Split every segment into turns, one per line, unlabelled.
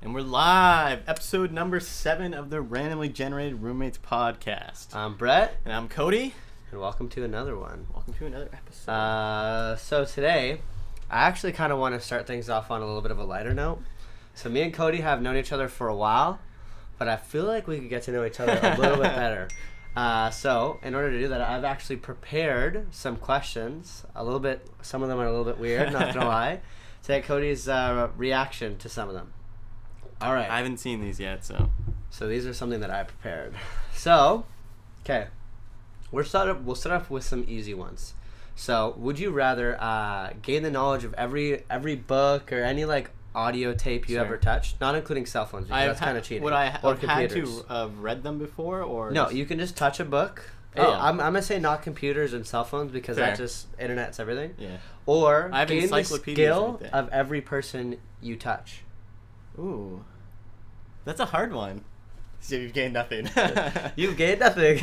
And we're live, episode number 7 of the Randomly Generated Roommates podcast.
I'm Brett.
And I'm Cody.
And welcome to another one.
Welcome to another episode.
So today, I actually kind of want to start things off on a little bit of a lighter note. So me and Cody have known each other for a while, but I feel like we could get to know each other a little bit better. So in order to do that, I've actually prepared some questions. Some of them are a little bit weird, not gonna lie. To get Cody's reaction to some of them. All right.
I haven't seen these yet, so.
So these are something that I prepared. So, okay. We'll start off with some easy ones. So, would you rather gain the knowledge of every book or any like audio tape you ever touched, not including cell phones, because that's kind of cheating.
Would I have had to have read them before, or
no? You can just touch a book. Oh. I'm gonna say not computers and cell phones because that just internet's everything.
Yeah.
Or
I have
gain the skill
right
of every person you touch.
Ooh, that's a hard one. So you've gained nothing.
You've gained nothing.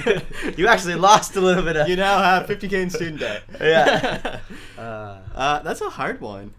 You actually lost a little bit of.
You now have $50,000 in student debt.
Yeah.
That's a hard one.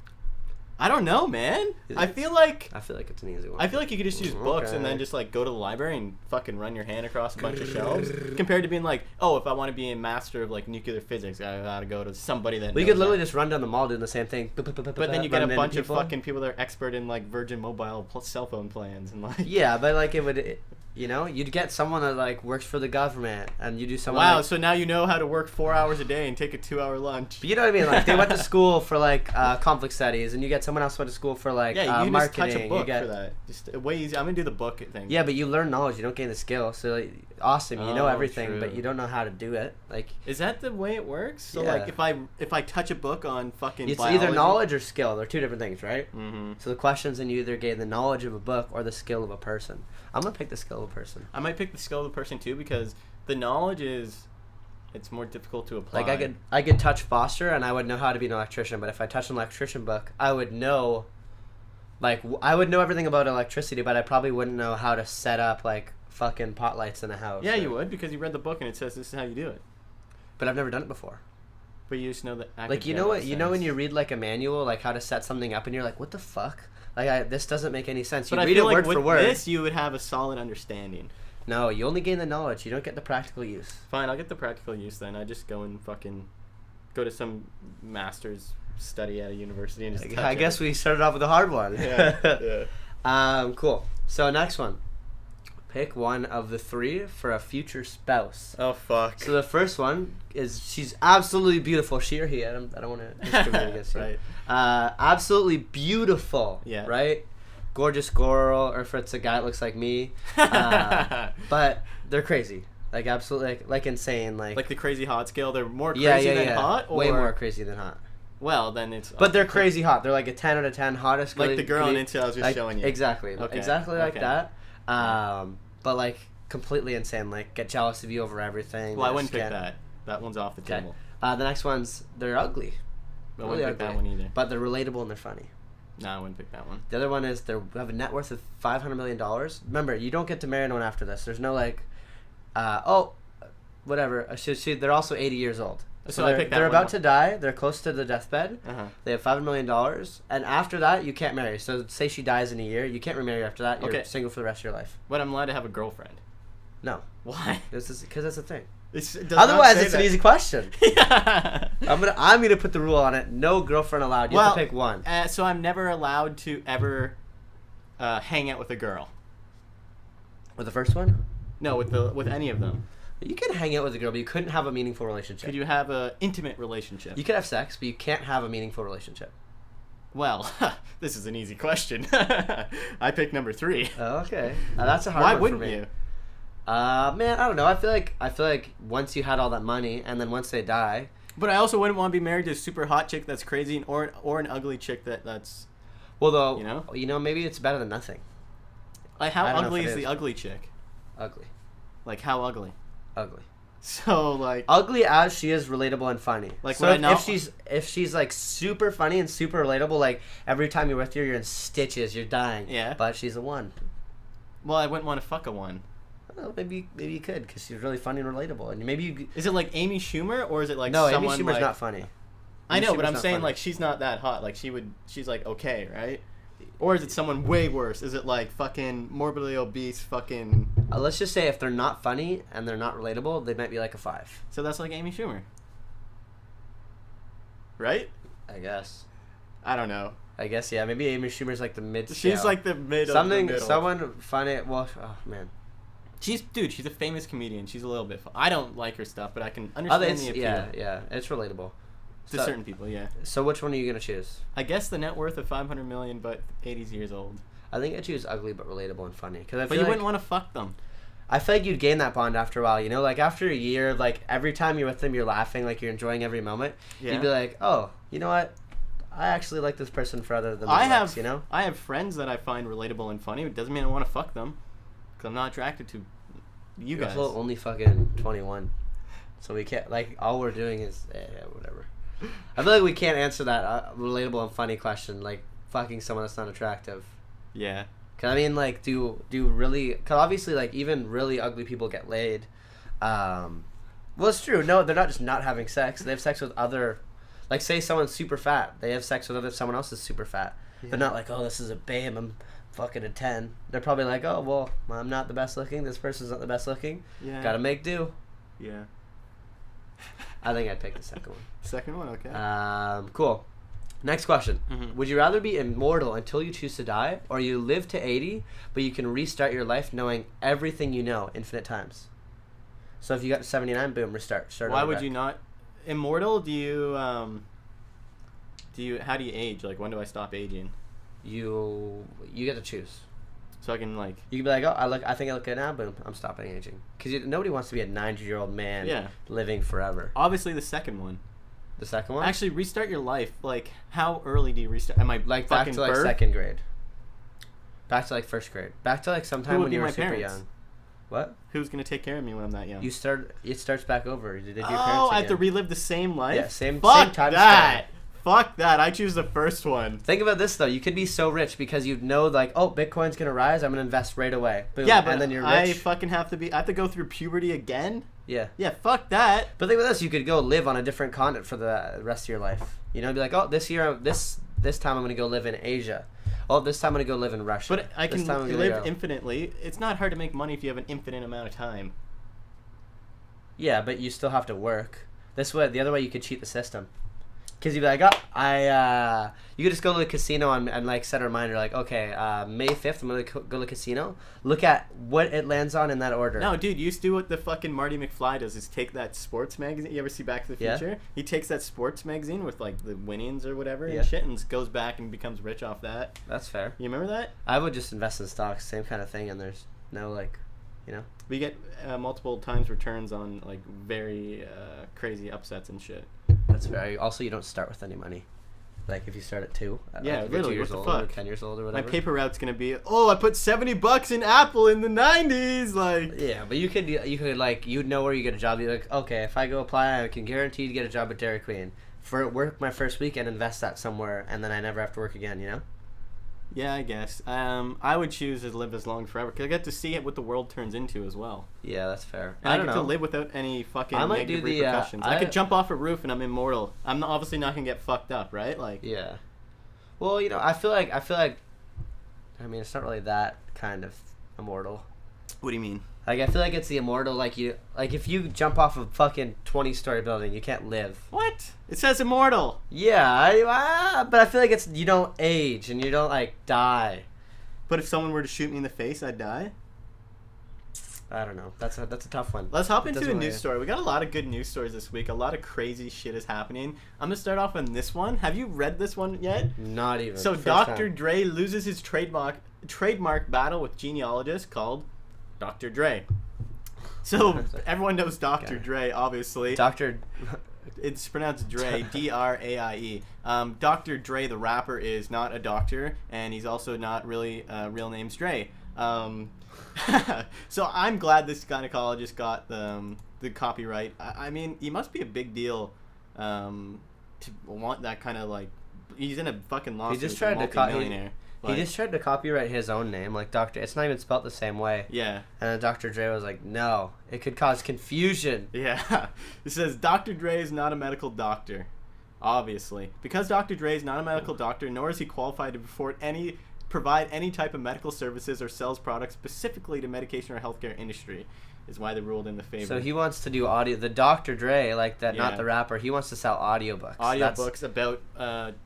I don't know, man. I feel like
it's an easy one.
I feel like you could just use books and then just like go to the library and fucking run your hand across a bunch of shelves. Compared to being like, oh, if I want to be a master of like nuclear physics, I gotta go to somebody that.
Well, you could literally just run down the mall doing the same thing.
But then you get a bunch of fucking people that are expert in like Virgin Mobile cell phone plans and like.
Yeah, but like you'd get someone that like works for the government, and you do someone.
Wow,
like,
so now you know how to work 4 hours a day and take a 2-hour lunch.
But you know what I mean? Like they went to school for like conflict studies, and you get someone else who went to school for like
yeah, you
marketing.
just touch a book for that. Just way easy. I'm gonna do the book thing.
Yeah, but you learn knowledge. You don't gain the skill. So like, awesome, you know everything,
true.
But you don't know how to do it. Like,
is that the way it works? So
yeah.
like if I touch a book on fucking
it's
biology,
either knowledge or skill. They're two different things, right?
Mm-hmm.
So the questions, and you either gain the knowledge of a book or the skill of a person. I'm gonna pick the skill of a person.
I might pick the skill of the person too, because the knowledge it's more difficult to apply.
Like I could touch Foster and I would know how to be an electrician, but if I touched an electrician book, I would know everything about electricity, but I probably wouldn't know how to set up like fucking pot lights in a house.
Yeah, you would, because you read the book and it says this is how you do it.
But I've never done it before.
But you just know that.
Like you know when you read like a manual like how to set something up and you're like, what the fuck? Like this doesn't make any sense. You read it word for word.
With this, you would have a solid understanding.
No, you only gain the knowledge. You don't get the practical use.
Fine, I'll get the practical use then. I just go and fucking go to some master's study at a university and just.
I guess we started off with a hard one.
Yeah.
Cool. So next one. Pick one of the 3 for a future spouse.
Oh fuck.
So the first one is she's absolutely beautiful. She or he? I don't want to discriminate against you.
Right.
Absolutely beautiful.
Yeah.
Right. Gorgeous girl, or if it's a guy that looks like me. But they're crazy. Like absolutely, like insane. Like
the crazy hot scale. They're more crazy than hot. Or?
Way more crazy than hot.
Well, then it's.
But they're crazy hot. They're like a 10 out of 10 hottest.
Like the girl on Insta I was just showing you.
Exactly.
Okay.
Exactly like that. But like completely insane. Like get jealous of you over everything.
Well, I wouldn't pick that. That one's off the table.
The next one's they're ugly.
I wouldn't pick that one either.
But they're relatable and they're funny.
No, I wouldn't pick that one.
The other one is they have a net worth of $500 million. Remember, you don't get to marry anyone after this. There's no like, whatever. They're also 80 years old. So
I picked that
they're
one
about to die. They're close to the deathbed. They have $500 million. And after that, you can't marry. So say she dies in a year. You can't remarry after that. You're single for the rest of your life.
But I'm allowed to have a girlfriend.
No.
Why?
Because that's the thing.
Otherwise,
it's an easy question. Yeah. I'm gonna put the rule on it. No girlfriend allowed. You have to pick one.
So I'm never allowed to ever hang out with a girl.
With the first one?
No, with any of them.
You could hang out with a girl, but you couldn't have a meaningful relationship.
Could you have an intimate relationship?
You could have sex, but you can't have a meaningful relationship.
Well, this is an easy question. I picked number 3.
Oh, okay. That's a hard one for me.
Why wouldn't you?
Man, I don't know. I feel like once you had all that money, and then once they die.
But I also wouldn't want to be married to a super hot chick that's crazy, or an ugly chick that's.
Well, though, maybe it's better than nothing.
Like how ugly is the ugly chick?
Ugly.
Like how ugly?
Ugly.
So like.
Ugly as she is relatable and funny.
Like
so if she's like super funny and super relatable, like every time you're with her, you're in stitches, you're dying.
Yeah.
But she's a 1.
Well, I wouldn't want to fuck a 1.
Well, maybe you could, because she's really funny and relatable, and maybe you.
Is it like Amy Schumer, or is it like
no?
Someone
Amy Schumer's
like,
not funny.
I know, but I'm saying like she's not that hot. Like she's like okay, right? Or is it someone way worse? Is it like fucking morbidly obese fucking...
Let's just say if they're not funny and they're not relatable, they might be like a 5.
So that's like Amy Schumer. Right?
I guess.
I don't know.
I guess, yeah. Maybe Amy Schumer's like the mid.
She's like the mid
Something,
of the middle.
someone funny. Well, oh, man.
She's a famous comedian. She's a little bit I don't like her stuff, but I can understand the appeal.
Yeah. It's relatable.
To certain people, yeah.
So which one are you going to choose?
I guess the net worth of $500 million, but 80 years old.
I think I choose ugly but relatable and funny.
But you wouldn't want to fuck them.
I feel like you'd gain that bond after a while, you know? Like, after a year, like, every time you're with them, you're laughing, like, you're enjoying every moment. Yeah. You'd be like, oh, you know what? I actually like this person for other than looks, you know?
I have friends that I find relatable and funny. It doesn't mean I want to fuck them. Because I'm not attracted to you guys.
You're also only fucking 21. So we can't, like, all we're doing is, whatever. I feel like we can't answer that relatable and funny question, like, fucking someone that's not attractive.
Yeah.
Cause I mean, like, do really? Cause obviously, like, even really ugly people get laid. Well, it's true. No, they're not just not having sex. They have sex with other, like, say someone's super fat. They have sex with someone else is super fat. Yeah. They're not like, oh, this is a babe. I'm fucking a 10. They're probably like, oh, well, I'm not the best looking. This person's not the best looking. Yeah. Gotta make do.
Yeah.
I think I'd pick the second one.
Second one, okay.
Cool. Next question.
Mm-hmm.
Would you rather be immortal until you choose to die, or you live to 80, but you can restart your life knowing everything you know infinite times? So if you got to 79, boom, restart.
Why would you not? Immortal, do you, how do you age? Like, when do I stop aging?
You get to choose.
So I can, like...
You can be like, oh, I think I look good now, boom, I'm stopping aging. Because nobody wants to be a 90-year-old man living forever.
Obviously the second one.
The second one?
Actually, restart your life. Like, how early do you restart? Am I
like
fucking
back to like
birth?
second grade? Back to like first grade? Back to like sometime when you were super
parents?
young? What?
Who's gonna take care of me when I'm that young?
It starts back over. Did your parents
I have to relive the same life?
Yeah, same
Fuck
time
that!
span.
Fuck that! I choose the first one.
Think about this though. You could be so rich because you know, like, oh, Bitcoin's gonna rise. I'm gonna invest right away. Boom.
Yeah, but
and then you're rich.
I fucking have to go through puberty again.
Yeah.
Yeah, fuck that.
But think about this. You could go live on a different continent for the rest of your life. You know, be like, oh, this year, this time I'm gonna go live in Asia. Oh, this time I'm gonna go live in Russia.
But I can live infinitely. It's not hard to make money if you have an infinite amount of time.
Yeah, but you still have to work. This way, the other way, you could cheat the system. Because you'd be like, oh, you could just go to the casino and like set a reminder, like, okay, May 5th, I'm going to go to the casino. Look at what it lands on in that order.
No, dude, you used to do what the fucking Marty McFly does, is take that sports magazine. You ever see Back to the Future? Yeah. He takes that sports magazine with like the winnings or whatever and shit and goes back and becomes rich off that.
That's fair.
You remember that?
I would just invest in stocks, same kind of thing, and there's no like, you know.
We get multiple times returns on like very crazy upsets and shit.
That's fair. Also, you don't start with any money. Like if you start at 2,
literally,
2 years
what
old
the fuck?
Or 10 years old or whatever.
My paper route's gonna be, I put $70 in Apple in the 90s, like.
Yeah, but you could like, you'd know where you get a job. You're like, okay, if I go apply, I can guarantee to get a job at Dairy Queen. Work my first week and invest that somewhere, and then I never have to work again. You know.
Yeah, I guess. I would choose to live as long forever because I get to see what the world turns into as well.
Yeah, that's fair.
And I get to live without any fucking negative repercussions. I could jump off a roof and I'm immortal. I'm obviously not gonna get fucked up, right? Like.
Yeah. Well, you know, I feel like. I mean, it's not really that kind of immortal.
What do you mean?
Like, I feel like it's the immortal, like if you jump off a fucking 20-story building, you can't live.
What? It says immortal.
Yeah, but I feel like you don't age and you don't, like, die.
But if someone were to shoot me in the face, I'd die?
I don't know. That's a tough one.
Let's hop into a news story. We got a lot of good news stories this week. A lot of crazy shit is happening. I'm going to start off on this one. Have you read this one yet?
Not even.
So Dr. Dre loses his trademark battle with genealogist called Dr. Dre. So everyone knows Dr. Dre, obviously. It's pronounced Dre, D-R-A-I-E. Dr. Dre, the rapper, is not a doctor, and he's also not really real name's Dre. So I'm glad this gynecologist got the copyright. I mean, he must be a big deal to want that kind of like. He's in a fucking lawsuit.
He just tried to He just tried to copyright his own name, like Dr. It's not even spelled the same way.
Yeah.
And then Dr. Dre was like, no, it could cause confusion.
Yeah. It says, Dr. Dre is not a medical doctor. Obviously. Because Dr. Dre is not a medical doctor, nor is he qualified to provide any type of medical services or sells products specifically to medication or healthcare industry, is why they ruled in the favor.
So he wants to do audio. The Dr. Dre, like that, not the rapper. He wants to sell audiobooks.
Audiobooks about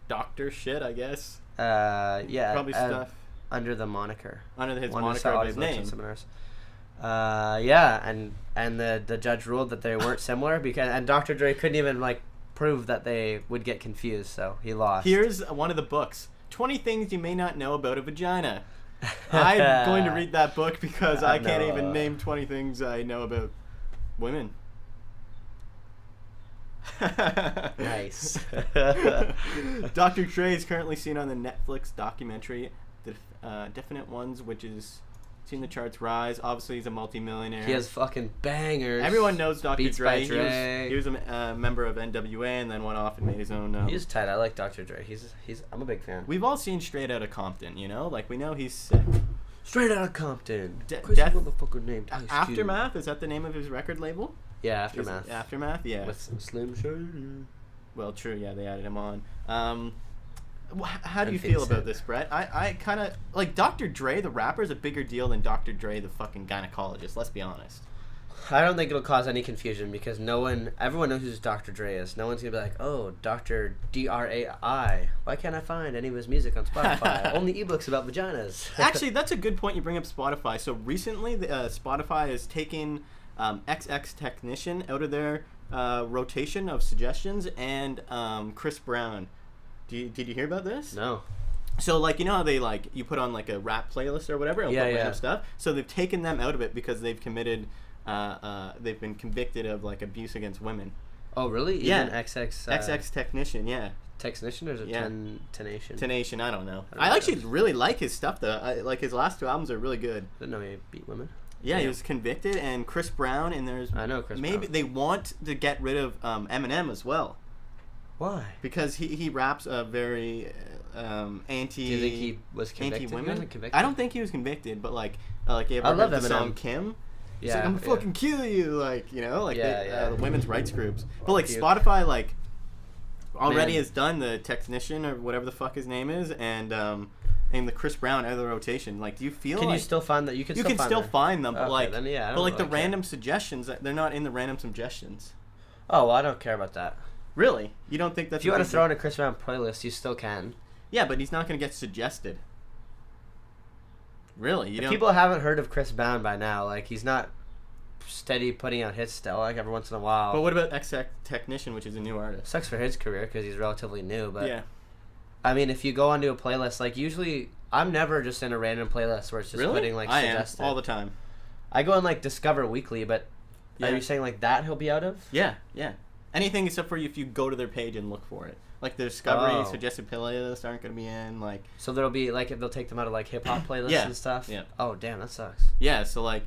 doctor shit, I guess.
Yeah.
Probably stuff.
Under the moniker.
Under his moniker of his name.
Yeah, and the judge ruled that they weren't similar and Dr. Dre couldn't even like prove that they would get confused, so he lost.
Here's one of the books. 20 Things You May Not Know About a Vagina. I'm going to read that book because I can't even name 20 things I know about women.
Nice.
Dr. Dre is currently seen on the Netflix documentary Definite Ones, which is seen the charts rise. Obviously, he's a multi-millionaire.
He has fucking bangers.
Everyone knows Dr.
Beats
Dre.
by Dre.
He was a member of NWA and then went off and made his own.
He's tight. I like Dr. Dre. I'm a big fan.
We've all seen Straight Outta Compton, you know? Like, we know he's sick.
Straight Outta Compton.
Crazy
motherfucker named
Aftermath? Is that the name of his record label?
Yeah, Aftermath.
Aftermath, yeah.
With some Slim Shady.
Well, true, yeah, they added him on. How do you feel about this, Brett? I kind of like Dr. Dre, the rapper, is a bigger deal than Dr. Dre, the fucking gynecologist. Let's be honest.
I don't think it'll cause any confusion because everyone knows who Dr. Dre is. No one's gonna be like, oh, Dr. Drai. Why can't I find any of his music on Spotify? Only ebooks about vaginas.
Actually, that's a good point. You bring up Spotify. So recently, Spotify is taking XXXTentacion out of their rotation of suggestions and Chris Brown. Did you hear about this?
No.
So, like, you know how they, like, you put on, like, a rap playlist or whatever and put random stuff? So they've taken them out of it because they've committed, they've been convicted of, like, abuse against women.
Oh, really?
Yeah.
Even
XXXTentacion, yeah.
Technician or is it Tenation?
Tenation, I don't know. I actually really like his stuff, though. Like, his last 2 albums are really good.
Didn't know he beat women.
Yeah, he was convicted, and Chris Brown, and there's...
I know Chris
Brown.
Brown.
They want to get rid of Eminem as well.
Why?
Because he raps a very anti.
Do you think he was convicted?
Anti-women.
He wasn't convicted?
I don't think he was convicted, but like you ever
I love
heard the
Eminem.
song Kim? He's
Yeah,
like, I'm gonna fucking kill you, like, you know, like the women's rights groups. But like Spotify, like already has done the Technician or whatever the fuck his name is, and the Chris Brown out of the rotation. Like, do you feel?
Can
like
you still find that? You can still
find them, but
okay,
like,
then, yeah,
but like the random suggestions, they're not in the random suggestions.
Oh, well, I don't care about that.
Really? You don't think that's...
If you want to throw in a Chris Brown playlist, you still can.
Yeah, but he's not going to get suggested. Really?
If people haven't heard of Chris Brown by now, like, he's not steady putting out hits still, like, every once in a while.
But what about XXXTentacion, which is a new artist?
Sucks for his career because he's relatively new, but...
Yeah.
I mean, if you go onto a playlist, like, usually... I'm never just in a random playlist where it's just putting, like, suggested.
I am, all the time.
I go on, like, Discover Weekly, but...
Yeah.
Are you saying, like, that he'll be out of?
Yeah, yeah. Anything except for if you go to their page and look for it. Like, the Discovery suggested playlists aren't going to be in, like...
So there'll be, like, they'll take them out of, like, hip-hop playlists and stuff?
Yeah.
Oh, damn, that sucks.
Yeah, so, like,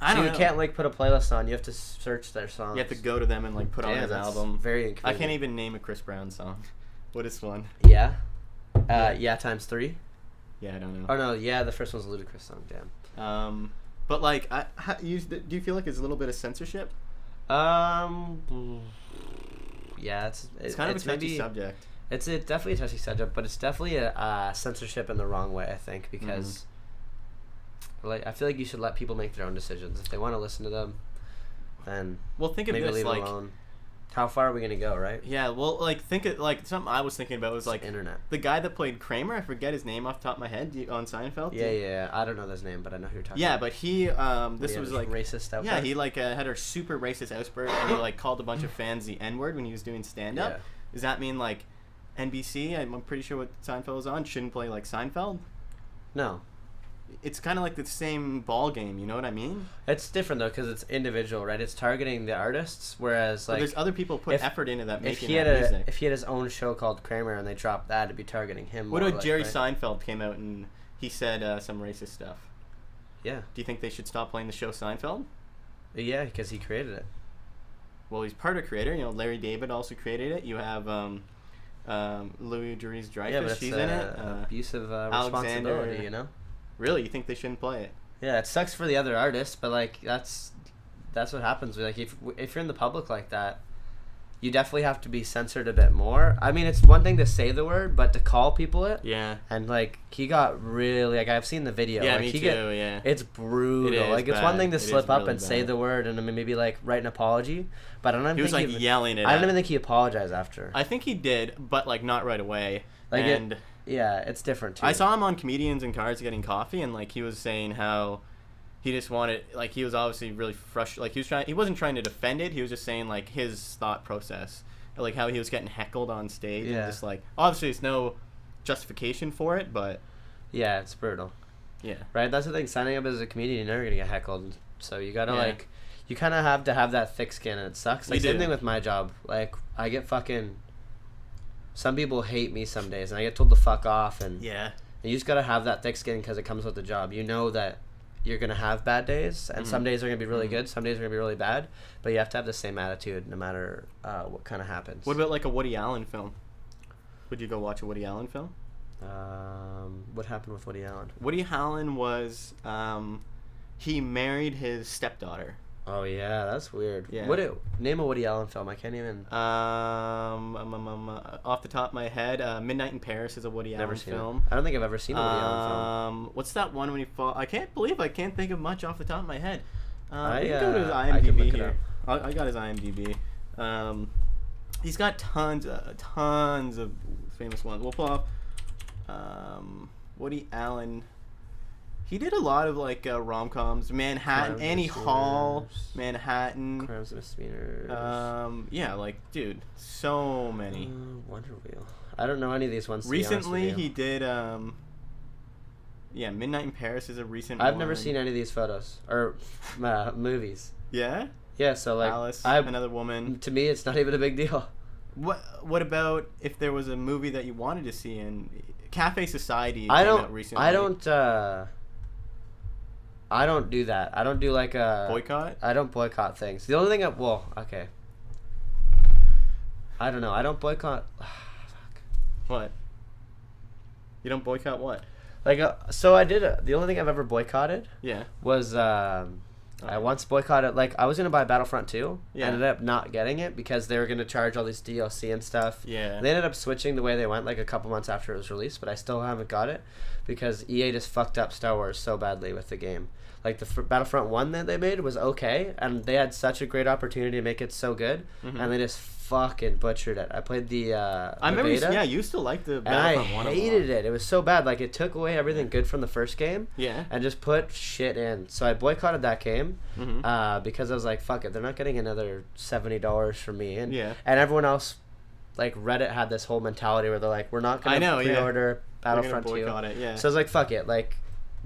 I don't know.
You can't, like, put a playlist on. You have to search their songs.
You have to go to them and, like, put on his album.
Very inconvenient.
I can't even name a Chris Brown song. What is one?
Yeah. Yeah times 3?
Yeah, I don't know.
Oh, no, yeah, the first one's a Ludacris song, damn.
But, like, do you feel like there's a little bit of censorship?
Yeah,
it's kind of a touchy subject.
It's definitely a touchy subject, but it's definitely a censorship in the wrong way, I think, because like I feel like you should let people make their own decisions. If they want to listen to them, then
think of
maybe
this,
leave
like,
it alone. How far are we gonna go, right?
Yeah, well, like, think of, like, something I was thinking about was, like,
internet.
The guy that played Kramer, I forget his name off the top of my head, on Seinfeld.
Yeah, I don't know his name, but I know who you're talking about.
Yeah, but he, this was, like...
racist outburst?
Yeah, he, like, had a super racist outburst, and he, like, called a bunch of fans the N-word when he was doing stand-up. Yeah. Does that mean, like, NBC, I'm pretty sure what Seinfeld was on, shouldn't play, like, Seinfeld?
No.
It's kind of like the same ball game, you know what I mean?
It's different, though, because it's individual, right? It's targeting the artists, whereas, like...
But there's other people put effort into that, making that music.
If he had his own show called Kramer and they dropped that, it'd be targeting him
more. What if Jerry
right?
Seinfeld came out and he said some racist stuff?
Yeah. Do
you think they should stop playing the show Seinfeld?
Yeah, because he created it.
Well, he's part of creator. You know, Larry David also created it. You have Louis Dreyfus, she's in it.
Abusive responsibility, you know?
Really? You think they shouldn't play it?
Yeah, it sucks for the other artists, but, like, that's what happens. Like, if you're in the public like that, you definitely have to be censored a bit more. I mean, it's one thing to say the word, but to call people it.
Yeah.
And like he got really like I've seen the video.
Yeah,
like,
me too. Yeah.
It's brutal.
It is
like it's
bad.
one thing to
It
slip
is
up
really
and say
bad.
the word and then maybe like write an apology, but I don't
He was
think
like yelling it.
I don't even think he apologized after.
I think he did, but like not right away.
Like
and
yeah, it's different too.
I saw him on Comedians and Cars Getting Coffee, and like he was saying how he just wanted, like he was obviously really frustrated. Like he wasn't trying to defend it. He was just saying like his thought process, like how he was getting heckled on stage, and just like obviously it's no justification for it, but
yeah, it's brutal.
Yeah.
Right. That's the thing. Signing up as a comedian, you're never gonna get heckled. So you gotta like, you kind of have to have that thick skin, and it sucks. Like same thing with my job. Like I get fucking. Some people hate me some days, and I get told to fuck off, and you just gotta have that thick skin because it comes with the job. You know that you're gonna have bad days, and some days are gonna be really good, some days are gonna be really bad, but you have to have the same attitude no matter what kind of happens.
What about like a Woody Allen film? Would you go watch a Woody Allen film?
What happened with Woody Allen?
Woody Allen was he married his stepdaughter.
Oh yeah, that's weird.
Yeah.
Name a Woody Allen film. I can't even.
Off the top of my head, Midnight in Paris is a Woody Allen film.
I don't think I've ever seen a Woody Allen film.
What's that one when he fall? I can't think of much off the top of my head. We
I
can go to his
can look
IMDb
it
here. I got his IMDb. He's got tons of famous ones. We'll pull off Woody Allen. He did a lot of like rom-coms. Manhattan, Annie Hall, Manhattan.
Crimes and Misdemeanors.
Yeah, like dude, so many.
Wonder Wheel. I don't know any of these ones.
Recently, he did. Yeah, Midnight in Paris is a recent.
I've never seen any of these photos or movies.
Yeah.
Yeah, so like
Alice, Another Woman.
To me, it's not even a big deal.
What about if there was a movie that you wanted to see in Cafe Society?
I
out recently.
I don't do that. I don't do like a
boycott.
I don't boycott things. The only thing okay. I don't know. I don't boycott. Fuck.
What? You don't boycott what?
Like so I did the only thing I've ever boycotted.
Yeah.
Was I once boycotted, like, I was going to buy Battlefront 2.
Yeah.
Ended up not getting it because they were going to charge all these DLC and stuff.
Yeah.
They ended up switching the way they went, like, a couple months after it was released, but I still haven't got it because EA just fucked up Star Wars so badly with the game. Like, the Battlefront 1 that they made was okay, and they had such a great opportunity to make it so good, and they just fucking butchered it. I played the
I remember
beta,
you used to like the Battlefront 1
and I hated it. It was so bad. Like, it took away everything good from the first game and just put shit in. So I boycotted that game because I was like, fuck it. They're not getting another $70 from me. And everyone else, like, Reddit had this whole mentality where they're like, we're not going to pre-order Battlefront 2.
Boycott it,
So I was like, fuck it. Like,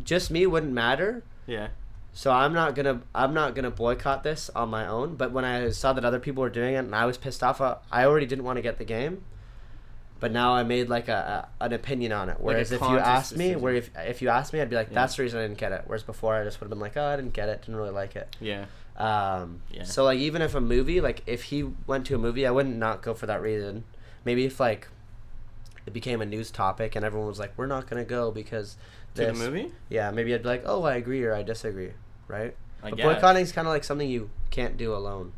just me wouldn't matter.
Yeah.
So I'm not gonna boycott this on my own. But when I saw that other people were doing it and I was pissed off, I already didn't want to get the game. But now I made like an opinion on it. Whereas
like
if you asked me, if you asked me, I'd be like, that's the reason I didn't get it. Whereas before I just would have been like, oh, I didn't get it, didn't really like it.
Yeah.
So like even if a movie, like if he went to a movie, I wouldn't not go for that reason. Maybe if like it became a news topic and everyone was like, we're not gonna go because.
To the movie?
Yeah, maybe I'd be like, oh, I agree or I disagree, right?
I
but
guess.
boycotting is kind of like something you can't do alone.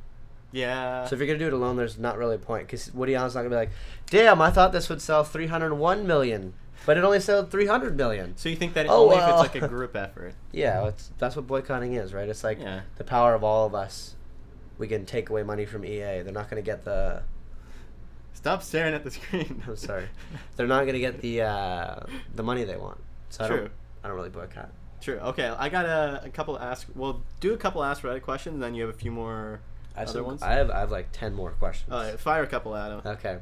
Yeah.
So if you're going to do it alone, there's not really a point. Because Woody Allen's not going to be like, damn, I thought this would sell 301 million, but it only sold 300 million.
So you think that only if it's like a group effort?
Yeah, that's what boycotting is, right? It's like the power of all of us. We can take away money from EA. They're not going to get the...
Stop staring at the screen.
I'm sorry. They're not going to get the money they want. So I don't really boycott.
True. Okay, I got a couple We'll do a couple Ask Reddit questions, and then you have a few more other ones.
I have like 10 more questions.
All right, fire a couple at them.
Okay.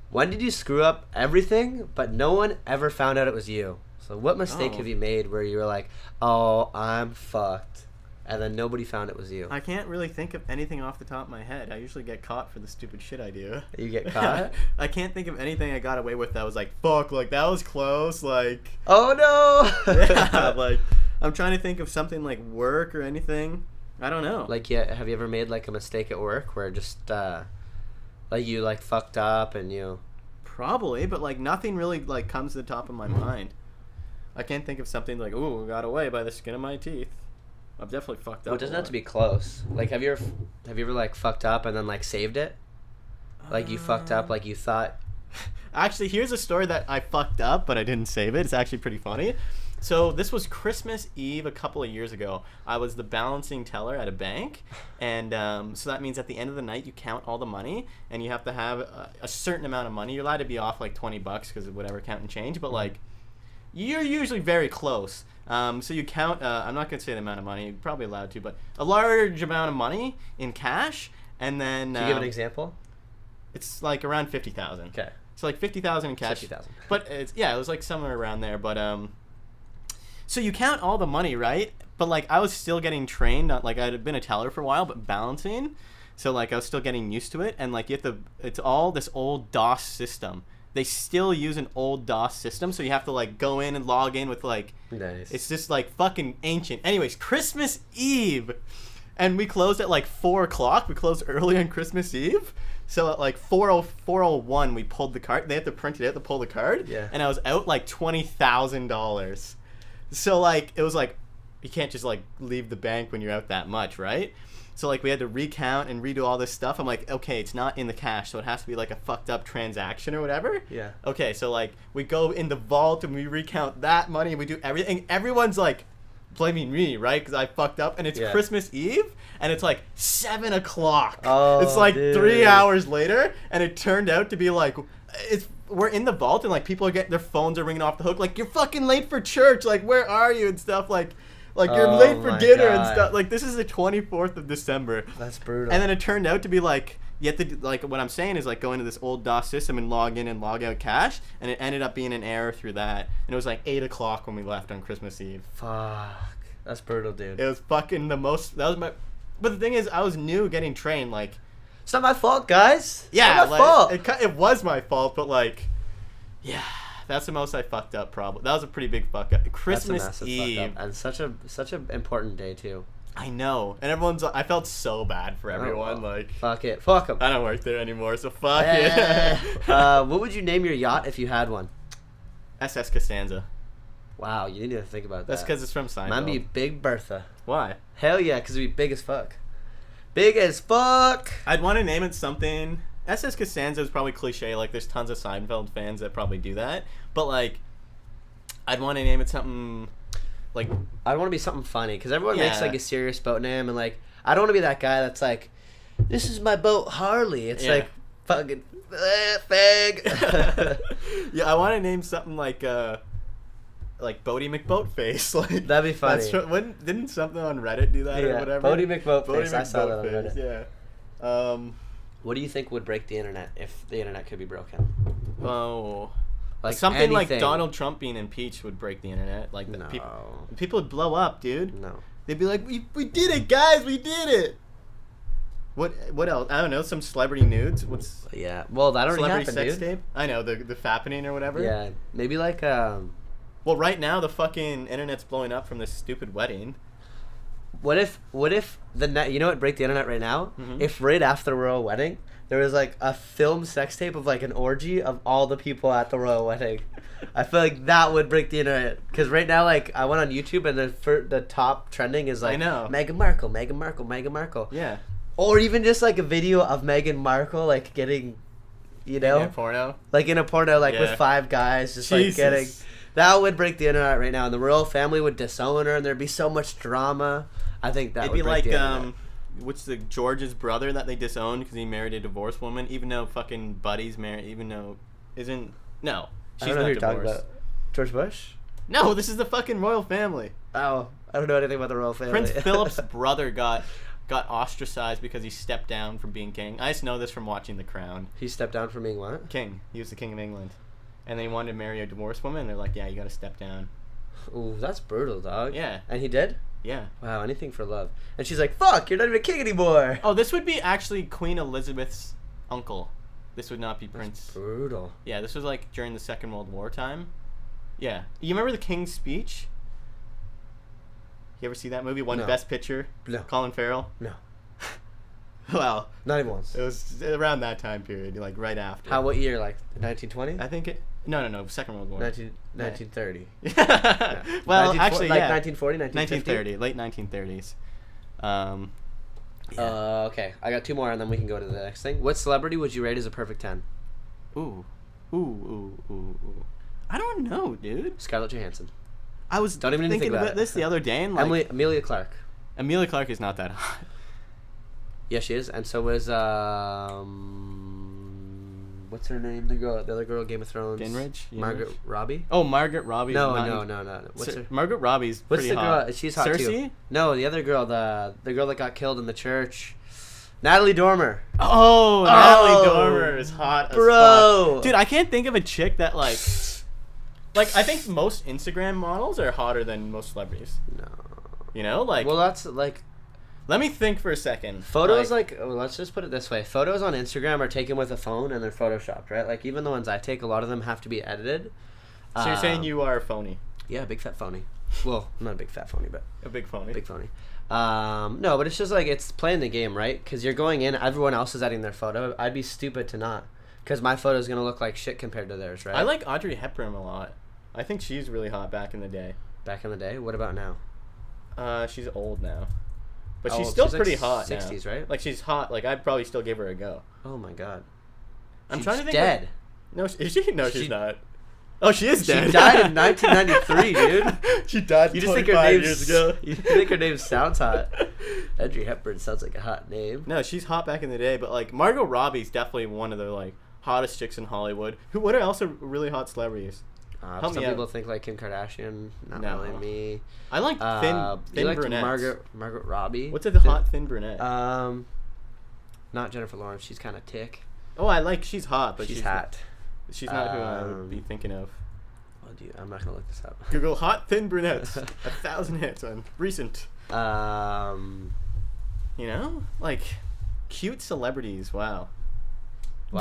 When did you screw up everything, but no one ever found out it was you? So what mistake have you made where you were like, oh, I'm fucked, and then nobody found it was you?
I can't really think of anything off the top of my head. I usually get caught for the stupid shit I do.
You get caught?
I can't think of anything I got away with that was like, fuck, like, that was close, like...
Oh, no!
Yeah, like, I'm trying to think of something like work or anything. I don't know.
Like, yeah, have you ever made, like, a mistake at work where just, like, you, like, fucked up and you...
Probably, but, like, nothing really, like, comes to the top of my mind. I can't think of something like, ooh, got away by the skin of my teeth. I've definitely fucked up.
Well, it doesn't have to be close. Like, have you ever like fucked up and then like saved it? Like you fucked up, like you thought.
Actually, here's a story that I fucked up, but I didn't save it. It's actually pretty funny. So this was Christmas Eve a couple of years ago. I was the balancing teller at a bank, and so that means at the end of the night you count all the money, and you have to have a certain amount of money. You're allowed to be off like $20 because of whatever count and change, but like you're usually very close. So you count. I'm not gonna say the amount of money. You're probably allowed to, but a large amount of money in cash, and then.
Can you give an example?
It's like around 50,000.
Okay.
So like 50,000 in cash.
50,000.
But it was like somewhere around there. But so you count all the money, right? But like I was still getting trained. Not like I'd been a teller for a while, but balancing. So like I was still getting used to it, and like you have to. It's all this old DOS system. They still use an old DOS system, so you have to like go in and log in with like.
Nice.
It's just like fucking ancient. Anyways, Christmas Eve, and we closed at like 4:00. We closed early on Christmas Eve. So at like 4:01, we pulled the card. They had to print it out to pull the card.
Yeah.
And I was out like $20,000. So like it was like you can't just like leave the bank when you're out that much, right? So like we had to recount and redo all this stuff. I'm like, okay, it's not in the cash, so it has to be like a fucked up transaction or whatever.
Yeah.
Okay, so like we go in the vault and we recount that money and we do everything. Everyone's like blaming me, right? Because I fucked up, and it's Christmas Eve, and it's like 7:00.
Oh,
it's like
dude.
3 hours later, and it turned out to be like we're in the vault, and like people are getting their phones are ringing off the hook, like you're fucking late for church, like where are you and stuff, like you're late for dinner and stuff. Like this is the 24th of December.
That's brutal.
And then it turned out to be like you have to like what I'm saying is like go into this old DOS system and log in and log out cash, and it ended up being an error through that, and it was like 8:00 when we left on Christmas Eve.
Fuck, that's brutal, dude.
It was fucking the most. That was my. But the thing is, I was new getting trained. Like,
it's not my fault, guys.
yeah,
it's not my fault.
It was my fault, but like, yeah, that's the most I fucked up. Probably that was a pretty big fuck up. Christmas
That's a massive
Eve,
fuck up. And such an important day too.
I know, and everyone's. I felt so bad for everyone.
well.
Like,
Fuck it, fuck them.
I don't work there anymore, so fuck it.
What would you name your yacht if you had one?
SS Costanza.
Wow, you need to think about that.
That's because it's from Seinfeld.
Mine be Big Bertha.
Why?
Hell yeah, because it'd be big as fuck. Big as fuck.
I'd want to name it something. SS Costanza is probably cliche. Like, there's tons of Seinfeld fans that probably do that. But, like, I'd want to name it something, like...
I'd want to be something funny, because everyone
Yeah.
makes, like, a serious boat name, and, like, I don't want to be that guy that's like, this is my boat, Harley. It's like, fucking, fag.
Yeah, I want to name something like Bodie McBoatface. Like,
That'd be funny.
Didn't something on Reddit do that or whatever?
Bodie McBoatface. I saw that on Reddit.
Yeah.
What do you think would break the internet if the internet could be broken?
Oh.
Like
something like
anything.
Donald Trump being impeached would break the internet. Like
No.
people would blow up, dude.
No.
They'd be like, we did it, guys, we did it. What else? I don't know. Some celebrity nudes. What's
Yeah. Well, that already
celebrity
happened,
sex
dude.
tape? I know the fappening or whatever.
Yeah. Maybe like
Well, right now the fucking internet's blowing up from this stupid wedding.
What if the net? You know what break the internet right now?
Mhm.
If right after the royal wedding there was like a film sex tape of like an orgy of all the people at the royal wedding, I feel like that would break the internet. Because right now, like I went on YouTube and the top trending is like
I know.
Meghan Markle, Meghan Markle, Meghan Markle.
Yeah.
Or even just like a video of Meghan Markle like getting, you know,
Yeah, porno.
like in a porno like
Yeah.
with 5 guys just
Jesus.
like getting. That would break the internet right now, and the royal family would disown her, and there'd be so much drama. I think that
It'd
would
be
break
like
the internet.
what's the George's brother that they disowned because he married a divorced woman, even though fucking Buddy's married, even though isn't no,
I
she's
don't know
not
who you're talking
divorced.
about. George Bush?
No, this is the fucking royal family.
Oh, I don't know anything about the royal family.
Prince Philip's brother got ostracized because he stepped down from being king. I just know this from watching The Crown.
He stepped down from being what?
King. He was the king of England. And they wanted to marry a divorced woman, and they're like, yeah, you gotta step down.
Ooh, that's brutal, dog.
Yeah.
And he did?
Yeah.
Wow, anything for love. And she's like, fuck, you're not even king anymore.
Oh, this would be actually Queen Elizabeth's uncle. This would not be Prince.
Brutal.
Yeah, this was like during the Second World War time. Yeah. You remember the King's Speech? You ever see that movie? Won
No.
Best Picture?
No.
Colin Farrell?
No.
Well,
Not even once.
it was around that time period, like right after.
What year? Like 1920?
I think it... No. Second World War.
1930.
Well,
1940
actually,
like
yeah.
1940, 1950?
1930, late 1930s.
Okay, I got 2 more, and then we can go to the next thing. What celebrity would you rate as a perfect 10?
Ooh. I don't know, dude.
Scarlett Johansson.
I was
Don't even
thinking
think about
about this the other day, and
Amelia Clark.
Amelia Clark is not that hot.
Yeah, she is, and so was what's her name? The other girl, Game of Thrones. Margaret Robbie.
Oh, Margaret Robbie.
No. What's her?
Margaret Robbie's pretty hot.
What's the girl? She's hot
Cersei?
too. No, the other girl, the girl that got killed in the church. Natalie Dormer.
Oh, Natalie Dormer is hot as fuck. Dude, I can't think of a chick that like I think most Instagram models are hotter than most celebrities.
No.
You know, like.
Well, that's like.
Let me think for a second.
Photos let's just put it this way. Photos on Instagram are taken with a phone and they're photoshopped, right? Like even the ones I take, a lot of them have to be edited.
So you're saying you are a phony?
Yeah, big fat phony. Well, I'm not a big fat phony, but
a big phony.
Big phony. No, but it's just like it's playing the game, right? Because you're going in, everyone else is editing their photo. I'd be stupid to not, because my photo is gonna look like shit compared to theirs, right?
I like Audrey Hepburn a lot. I think she's really hot back in the day.
Back in the day? What about now?
She's old now. But she's still pretty hot
60s,
now.
right?
Like, she's hot. Like, I'd probably still give her a go.
Oh, my God.
I'm trying to think.
Dead.
No, is she? No, she's not. Oh, she is dead.
She died in 1993, dude.
She died
you just think her name years ago. You think her name sounds hot. Audrey Hepburn sounds like a hot name.
No, she's hot back in the day, but, like, Margot Robbie's definitely one of the, like, hottest chicks in Hollywood. What are else really hot celebrities?
Some people think like Kim Kardashian. Not really me.
I like thin
brunettes. Margaret Robbie.
What's a hot thin brunette?
Not Jennifer Lawrence. She's kind of tick.
Oh, she's hot, but
she's hot.
She's not who I would be thinking of.
Oh, dude, I'm not gonna look this up.
Google hot thin brunettes. 1,000 hits on recent. You know, like cute celebrities. Wow.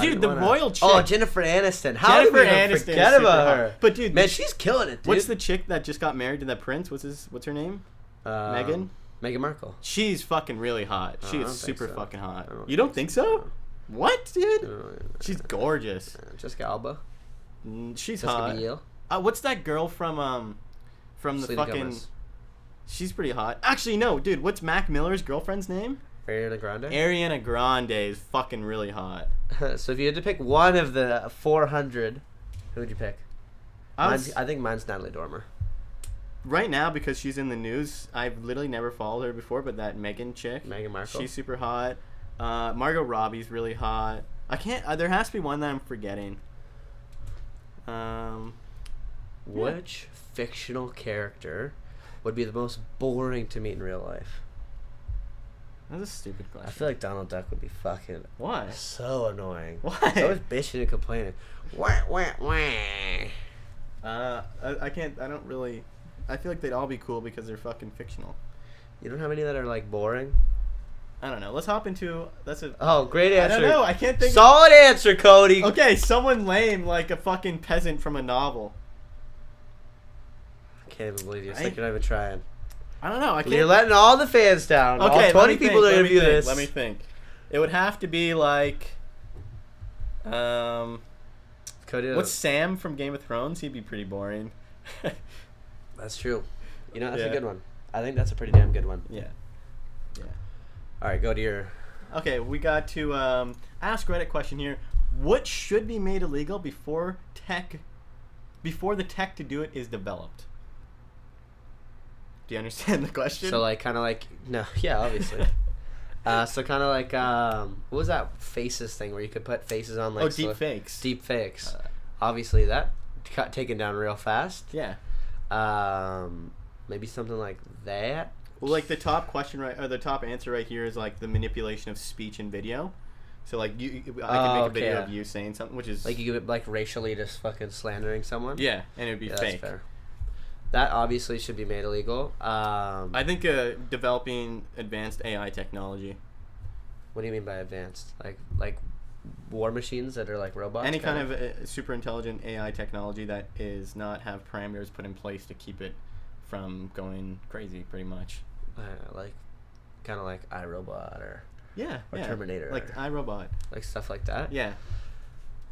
Dude, the royal chick.
Oh, Jennifer Aniston. How did we even forget about her?
But dude,
man, she's killing it, dude.
What's the chick that just got married to that prince? What's her name? Meghan
Markle.
She's fucking really hot. She is super fucking hot. You don't think so? What, dude? She's gorgeous.
Jessica Alba.
She's
Jessica
hot.
Biel.
What's that girl from the
Selena
fucking?
Gomez.
She's pretty hot. Actually, no, dude. What's Mac Miller's girlfriend's name?
Ariana Grande?
Ariana Grande is fucking really hot.
So if you had to pick one of the 400, who would you pick? I think mine's Natalie Dormer.
Right now, because she's in the news, I've literally never followed her before, but that Meghan chick.
Meghan Markle?
She's super hot. Margot Robbie's really hot. I can't... there has to be one that I'm forgetting.
Which fictional character would be the most boring to meet in real life?
That's a stupid question.
I feel like Donald Duck would be fucking...
Why?
So annoying.
Why?
He's always bitching and complaining. Wah, wah, wah.
I can't... I don't really... I feel like they'd all be cool because they're fucking fictional.
You don't have any that are, like, boring?
I don't know. Let's hop into... That's a...
Oh, great answer.
I don't know. I can't think...
Solid answer, Cody.
Okay, someone lame like a fucking peasant from a novel.
I can't even believe you. It's like you're not even trying.
I don't know. I can't...
You're letting all the fans down.
Okay,
all 20 people are going to view this.
Let me think. It would have to be like...
Cody,
what's Sam from Game of Thrones? He'd be pretty boring.
That's true. You know, that's a good one. I think that's a pretty damn good one.
Yeah. Yeah.
All right, go to your...
Okay, we got to ask Reddit question here. What should be made illegal before the tech to do it is developed? Do you understand the question?
So, like, kind of like... No, yeah, obviously. So, kind of like... what was that faces thing where you could put faces on, like...
Oh, deep fakes.
Deep fakes. Obviously, that got taken down real fast.
Yeah.
Maybe something like that.
Well, like, the top question, right, or the top answer right here is, like, the manipulation of speech and video. So, like, I can make a video of you saying something, which is...
Like, you could, like, racially just fucking slandering someone?
Yeah, and it would be fake.
That's fair. That obviously should be made illegal.
I think developing advanced AI technology.
What do you mean by advanced? Like war machines that are like robots?
Any kind of super intelligent AI technology that is not have parameters put in place to keep it from going crazy, pretty much.
Like, kind of like iRobot or Terminator.
Like iRobot.
Like stuff like that?
Yeah.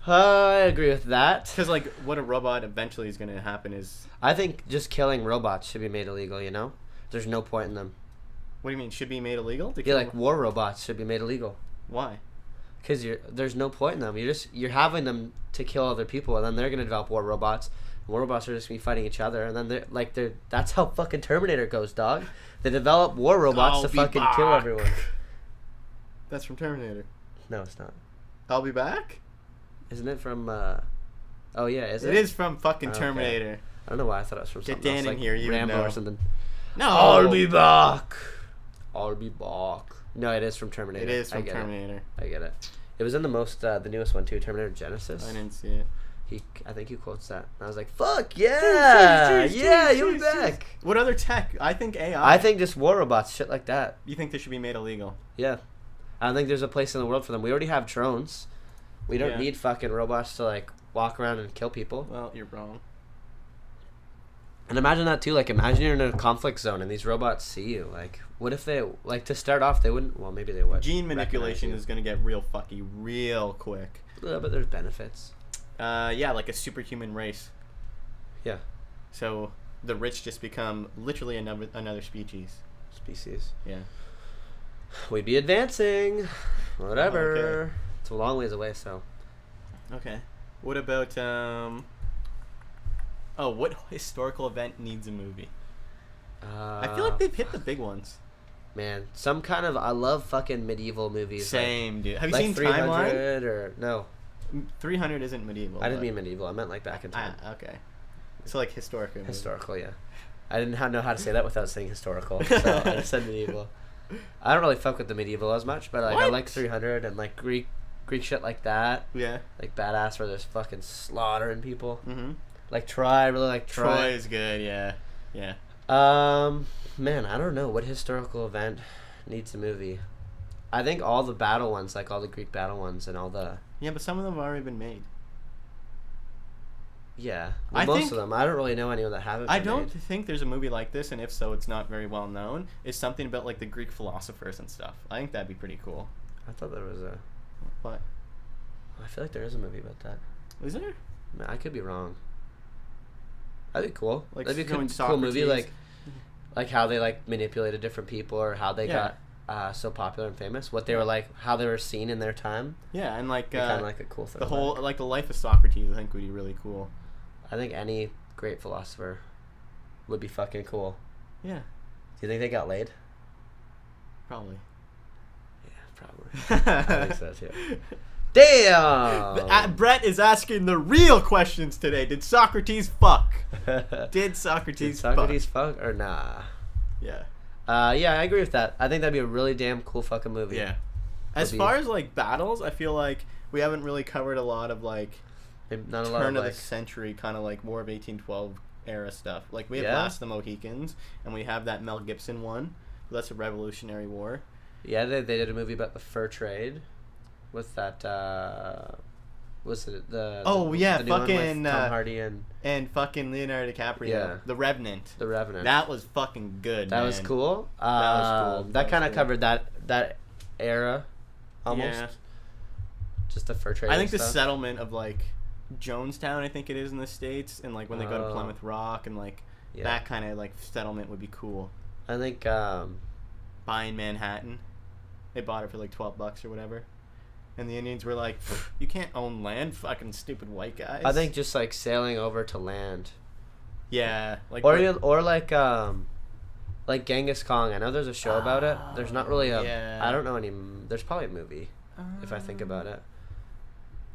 I agree with that.
Because, like, what a robot eventually is going to happen is...
I think just killing robots should be made illegal, you know? There's no point in them.
What do you mean? Should be made illegal?
Yeah, like war robots should be made illegal.
Why?
Because there's no point in them. You're having them to kill other people, and then they're gonna develop war robots. War robots are just gonna be fighting each other, and then that's how fucking Terminator goes, dog. They develop war robots to fucking kill everyone.
That's from Terminator.
No, it's not.
I'll be back?
Isn't it from? Oh yeah, is it?
It is from fucking Terminator.
Okay. I don't know why I thought it was from something else, like
here, you
Rambo
know.
or something.
No.
I'll be back. I'll be back. No, it is from Terminator.
It is from Terminator.
I get it. It was in the newest one too, Terminator Genesis.
I didn't see it.
I think he quotes that. And I was like, "Fuck yeah, you'll be back."
What other tech? I think AI.
I think just war robots, shit like that.
You think they should be made illegal?
Yeah, I don't think there's a place in the world for them. We already have drones. We don't need fucking robots to like walk around and kill people.
Well, you're wrong.
And imagine that too. Like, imagine you're in a conflict zone and these robots see you. Like, what if they to start off they wouldn't? Well, maybe they would.
Gene manipulation is gonna get real fucky real quick.
Yeah, but there's benefits.
Yeah, like a superhuman race.
Yeah.
So the rich just become literally another species. Yeah.
We'd be advancing. Whatever.
Oh, okay.
It's a long ways away, so.
Okay. What about what historical event needs a movie? I feel like they've hit the big ones.
Man, some kind of I love fucking medieval movies.
Same, dude. Have you
like
seen
300
Timeline?
Or no?
300 isn't medieval.
I didn't mean medieval. I meant like back in time.
Okay. So like historical.
Historical, yeah. I didn't know how to say that without saying historical, so I just said medieval. I don't really fuck with the medieval as much, but like I like 300 and like Greek shit like that.
Yeah.
Like badass where there's fucking slaughtering people.
Mm-hmm.
Like Troy, I really like Troy.
Troy is good, yeah. Yeah.
Man, I don't know what historical event needs a movie. I think all the battle ones, like all the Greek battle ones and all the...
Yeah, but some of them have already been made.
Yeah. Well, most of them. I don't really know anyone that haven't been
I don't
made.
think there's a movie like this, and if so, it's not very well known. It's something about like the Greek philosophers and stuff. I think that'd be pretty cool.
I thought there was a...
What?
I feel like there is a movie about that.
Is there?
Man, I could be wrong. That'd be cool.
Like
that'd be a cool movie, like how they like manipulated different people or how they got so popular and famous. What they were like, how they were seen in their time.
Yeah, and like
kind of like a cool thing.
The whole like the life of Socrates, I think would be really cool.
I think any great philosopher would be fucking cool.
Yeah.
Do you think they got laid?
Probably.
Yeah, probably. I think so too. Damn!
Brett is asking the real questions today. Did Socrates fuck? Did Socrates
fuck or nah?
Yeah.
Yeah, I agree with that. I think that'd be a really damn cool fucking movie.
Yeah. As far as like battles, I feel like we haven't really covered a lot of like turn of the century, kind of like more of 1812 era stuff. Like we have Last of the Mohicans, and we have that Mel Gibson one. That's a Revolutionary War. Yeah,
they did a movie about the fur trade. With that, was it the
fucking
Tom Hardy
and fucking Leonardo DiCaprio. Yeah, The Revenant. That was fucking good.
That was cool. That was cool. That kind of covered that era, almost. Yeah. Just the fur trade.
I think the settlement of like Jonestown, I think it is in the States, and like when they go to Plymouth Rock and like that kind of like settlement would be cool.
I think
buying Manhattan, they bought it for like $12 or whatever. And the Indians were like, you can't own land, fucking stupid white guys.
I think just like sailing over to land.
Yeah. Like
or like Genghis Khan. I know there's a show about it. There's not really I don't know any. There's probably a movie if I think about it.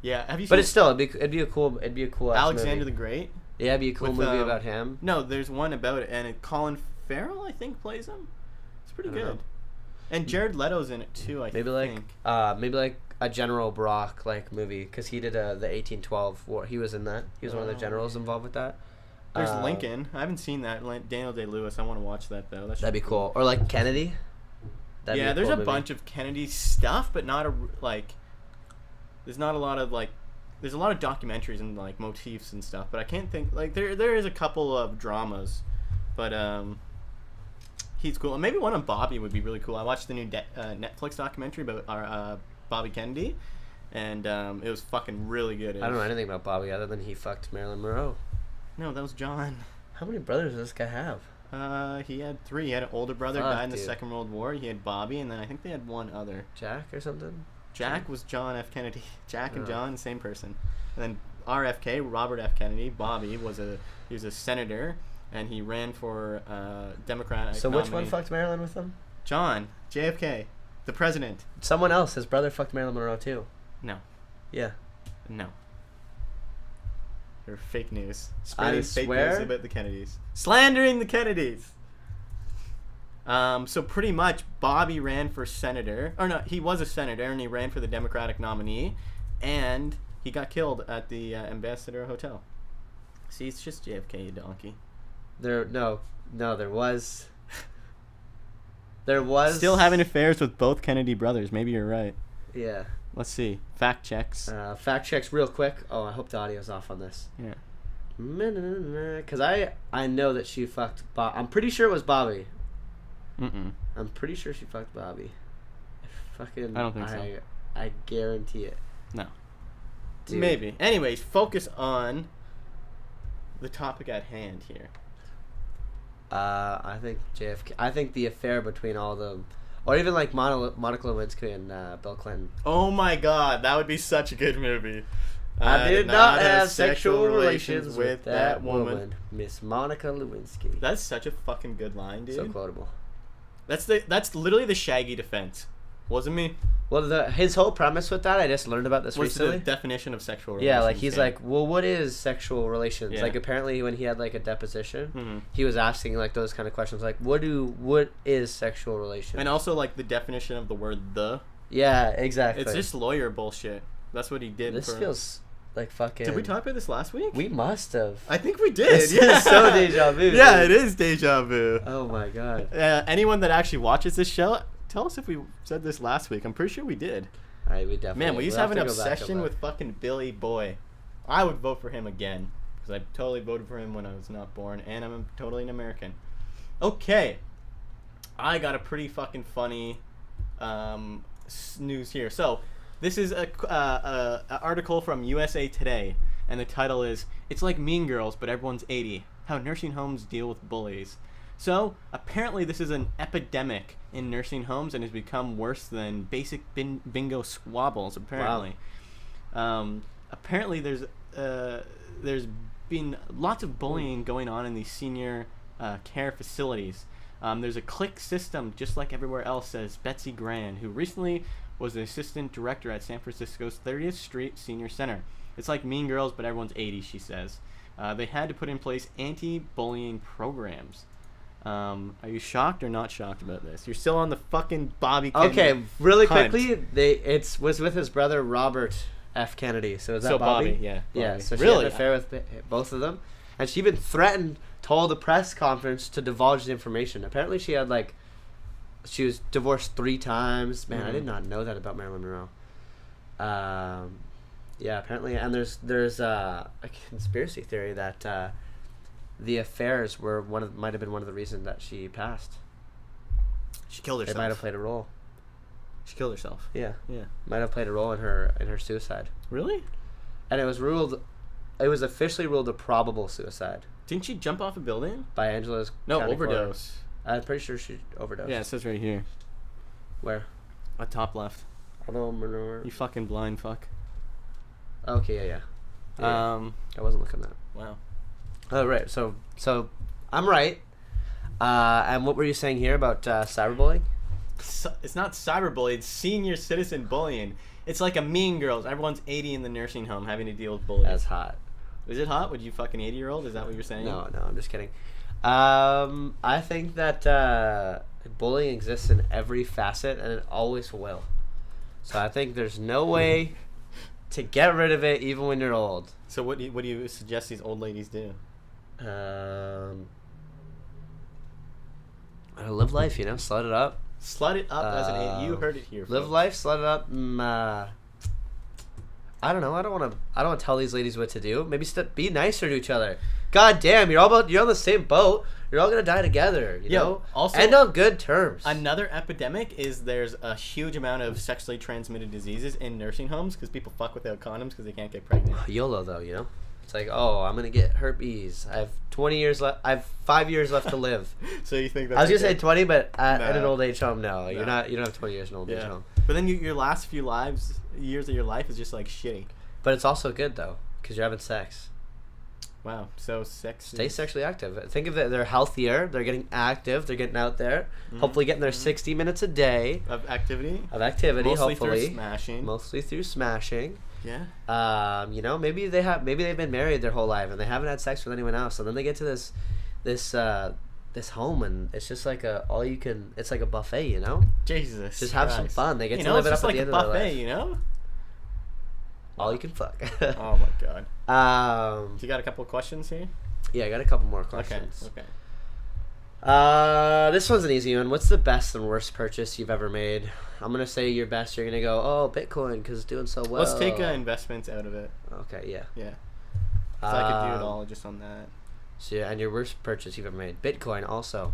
Yeah. Have you?
But it'd be a cool
Alexander
movie.
the Great.
Yeah, it'd be a cool movie about him.
No, there's one about it, and Colin Farrell I think plays him. It's pretty good. And Jared Leto's in it too. I think.
Maybe like a General Brock like movie because he did the 1812 war. He was in that. He was one of the generals involved with that.
There's Lincoln. I haven't seen that. Daniel Day-Lewis. I want to watch that though.
That'd be cool. Or like Kennedy.
Yeah, there's a bunch of Kennedy stuff, but not there's not a lot of like. There's a lot of documentaries and like motifs and stuff, but I can't think like there is a couple of dramas, but he's cool. And maybe one on Bobby would be really cool. I watched the new Netflix documentary about our Bobby Kennedy, and it was fucking really good.
I don't know anything about Bobby other than he fucked Marilyn Monroe.
No, that was John.
How many brothers does this guy have?
He had 3. He had an older brother,
Fuck,
died in the
dude.
Second World War. He had Bobby, and then I think they had one other.
Jack or something?
Jack was John F. Kennedy. Jack and
Oh.
John, same person. And then RFK, Robert F. Kennedy. Bobby was a senator, and he ran for Democratic.
So which one
nominee.
fucked Marilyn with him?
John JFK, the president.
Someone else. His brother fucked Marilyn Monroe too.
No,
Yeah.
no. They're fake news.
I
Spreading fake
swear?
news about the Kennedys. Slandering the Kennedys. So pretty much, Bobby ran for senator. Or no, he was a senator, and he ran for the Democratic nominee, and he got killed at the Ambassador Hotel. See, it's just JFK, you donkey.
There was
Still having affairs with both Kennedy brothers. Maybe you're right.
Yeah.
Let's see. Fact checks.
Fact checks real quick. Oh, I hope the audio's off on this.
Yeah.
Because I know that she fucked Bob. I'm pretty sure it was Bobby.
Mm-mm.
I'm pretty sure she fucked Bobby. I
don't think so.
I guarantee it.
No.
Dude.
Maybe. Anyways, focus on the topic at hand here.
I think JFK. I think the affair between all of them, or even like Monica Lewinsky and Bill Clinton.
Oh my God, that would be such a good movie.
I did not have sexual relations with that woman, Miss Monica Lewinsky.
That's such a fucking good line, dude.
So quotable.
That's literally the Shaggy defense, wasn't me?
Well, his whole premise with that, I just learned about this
What's
recently.
the definition of sexual relations?
Yeah, like he's like, well, what is sexual relations?
Yeah.
Like apparently when he had like a deposition,
Mm-hmm.
he was asking like those kind of questions, like what is sexual relations?
And also like the definition of the word "the."
Yeah, exactly.
It's just lawyer bullshit. That's what he did.
This feels like fucking.
Did we talk about this last week?
We must have.
I think we did.
This
yeah.
is so deja vu.
Yeah,
dude.
it is deja vu.
Oh my god.
Anyone that actually watches this show, tell us if we said this last week. I'm pretty sure we did.
We definitely.
Man, we used to have an
go back and
obsession
look.
with fucking Billy Boy. I would vote for him again because I totally voted for him when I was not born, and I'm totally an American. Okay, I got a pretty fucking funny news here. So this is a article from USA Today, and the title is "It's like Mean Girls, but everyone's 80: How Nursing Homes Deal with Bullies." So apparently this is an epidemic in nursing homes and has become worse than basic bingo squabbles. Apparently, apparently there's been lots of bullying going on in these senior care facilities. There's a click system just like everywhere else, says Betsy Grand, who recently was the assistant director at San Francisco's 30th Street Senior Center. It's like Mean Girls, but everyone's 80, she says. They had to put in place anti-bullying programs. Are you shocked or not shocked about this? You're still on the fucking Bobby Kennedy
Okay, really
hunt.
quickly, was with his brother Robert F. Kennedy. So is that
So
Bobby?
yeah.
Yeah.
Bobby.
So she
Really?
had an affair with both of them, and she even threatened to hold a press conference to divulge the information. Apparently, she was divorced 3 times. Man, I did not know that about Marilyn Monroe. Yeah, apparently, and there's a conspiracy theory that the affairs were might have been one of the reasons that she passed.
She killed herself.
It might have played a role.
She killed herself.
Yeah,
Yeah.
might have played a role in her suicide.
Really?
And it was officially ruled a probable suicide
Didn't she jump off a building?
by Angela's.
No,
County
overdose.
Court. I'm pretty sure she overdosed.
Yeah, it says right here.
Where?
At top left.
Although Monroe.
You fucking blind fuck.
Okay, yeah. I wasn't looking at that.
Wow.
Oh, right. So I'm right. And what were you saying here about cyberbullying?
It's not cyberbullying, it's senior citizen bullying. It's like a Mean Girls. Everyone's 80 in the nursing home having to deal with bullies.
That's hot.
Is it hot? Would you fucking 80-year-old? Is that what you're saying?
No, I'm just kidding. I think that bullying exists in every facet, and it always will. So I think there's no way to get rid of it, even when you're old.
So what do you suggest these old ladies do?
Live life, slut it up.
Slut it up as an 80. You heard it here.
Live
folks.
life, slut it up. I don't know. I don't want to tell these ladies what to do. Maybe be nicer to each other. God damn, you're on the same boat. You're all gonna die together. You know.
Also,
end on good terms.
Another epidemic is there's a huge amount of sexually transmitted diseases in nursing homes because people fuck without condoms because they can't get pregnant.
YOLO though, It's like, oh, I'm gonna get herpes. I have 20 years left. I have 5 years left to live.
So you think that's
I was gonna say 20, but at an
No.
old age home, no.
No.
You're not. You don't have 20 years in an old age
Yeah.
home.
But then your last few years of your life is just like shitty.
But it's also good though, because you're having sex.
Wow. So sex.
Stay sexually active. Think of it. They're healthier. They're getting active. They're getting out there. Hopefully, getting their 60 minutes a day
of activity.
Mostly
Through smashing.
Mostly through smashing.
Yeah.
You know, maybe they've been married their whole life and they haven't had sex with anyone else, and then they get to this home and it's just like it's like a buffet, you know.
Jesus.
Just have some
Christ.
fun. They get to live it up at the end of their life.
You know.
All you can fuck.
Oh my god. You got a couple of questions here?
Yeah, I got a couple more questions.
Okay.
This one's an easy one. What's the best and worst purchase you've ever made? I'm gonna say your best. You're gonna go, oh, Bitcoin, because it's doing so well.
Let's take investments out of it.
Okay, yeah.
Yeah. So I could do it all just on that.
So yeah, and your worst purchase you've ever made, Bitcoin, also.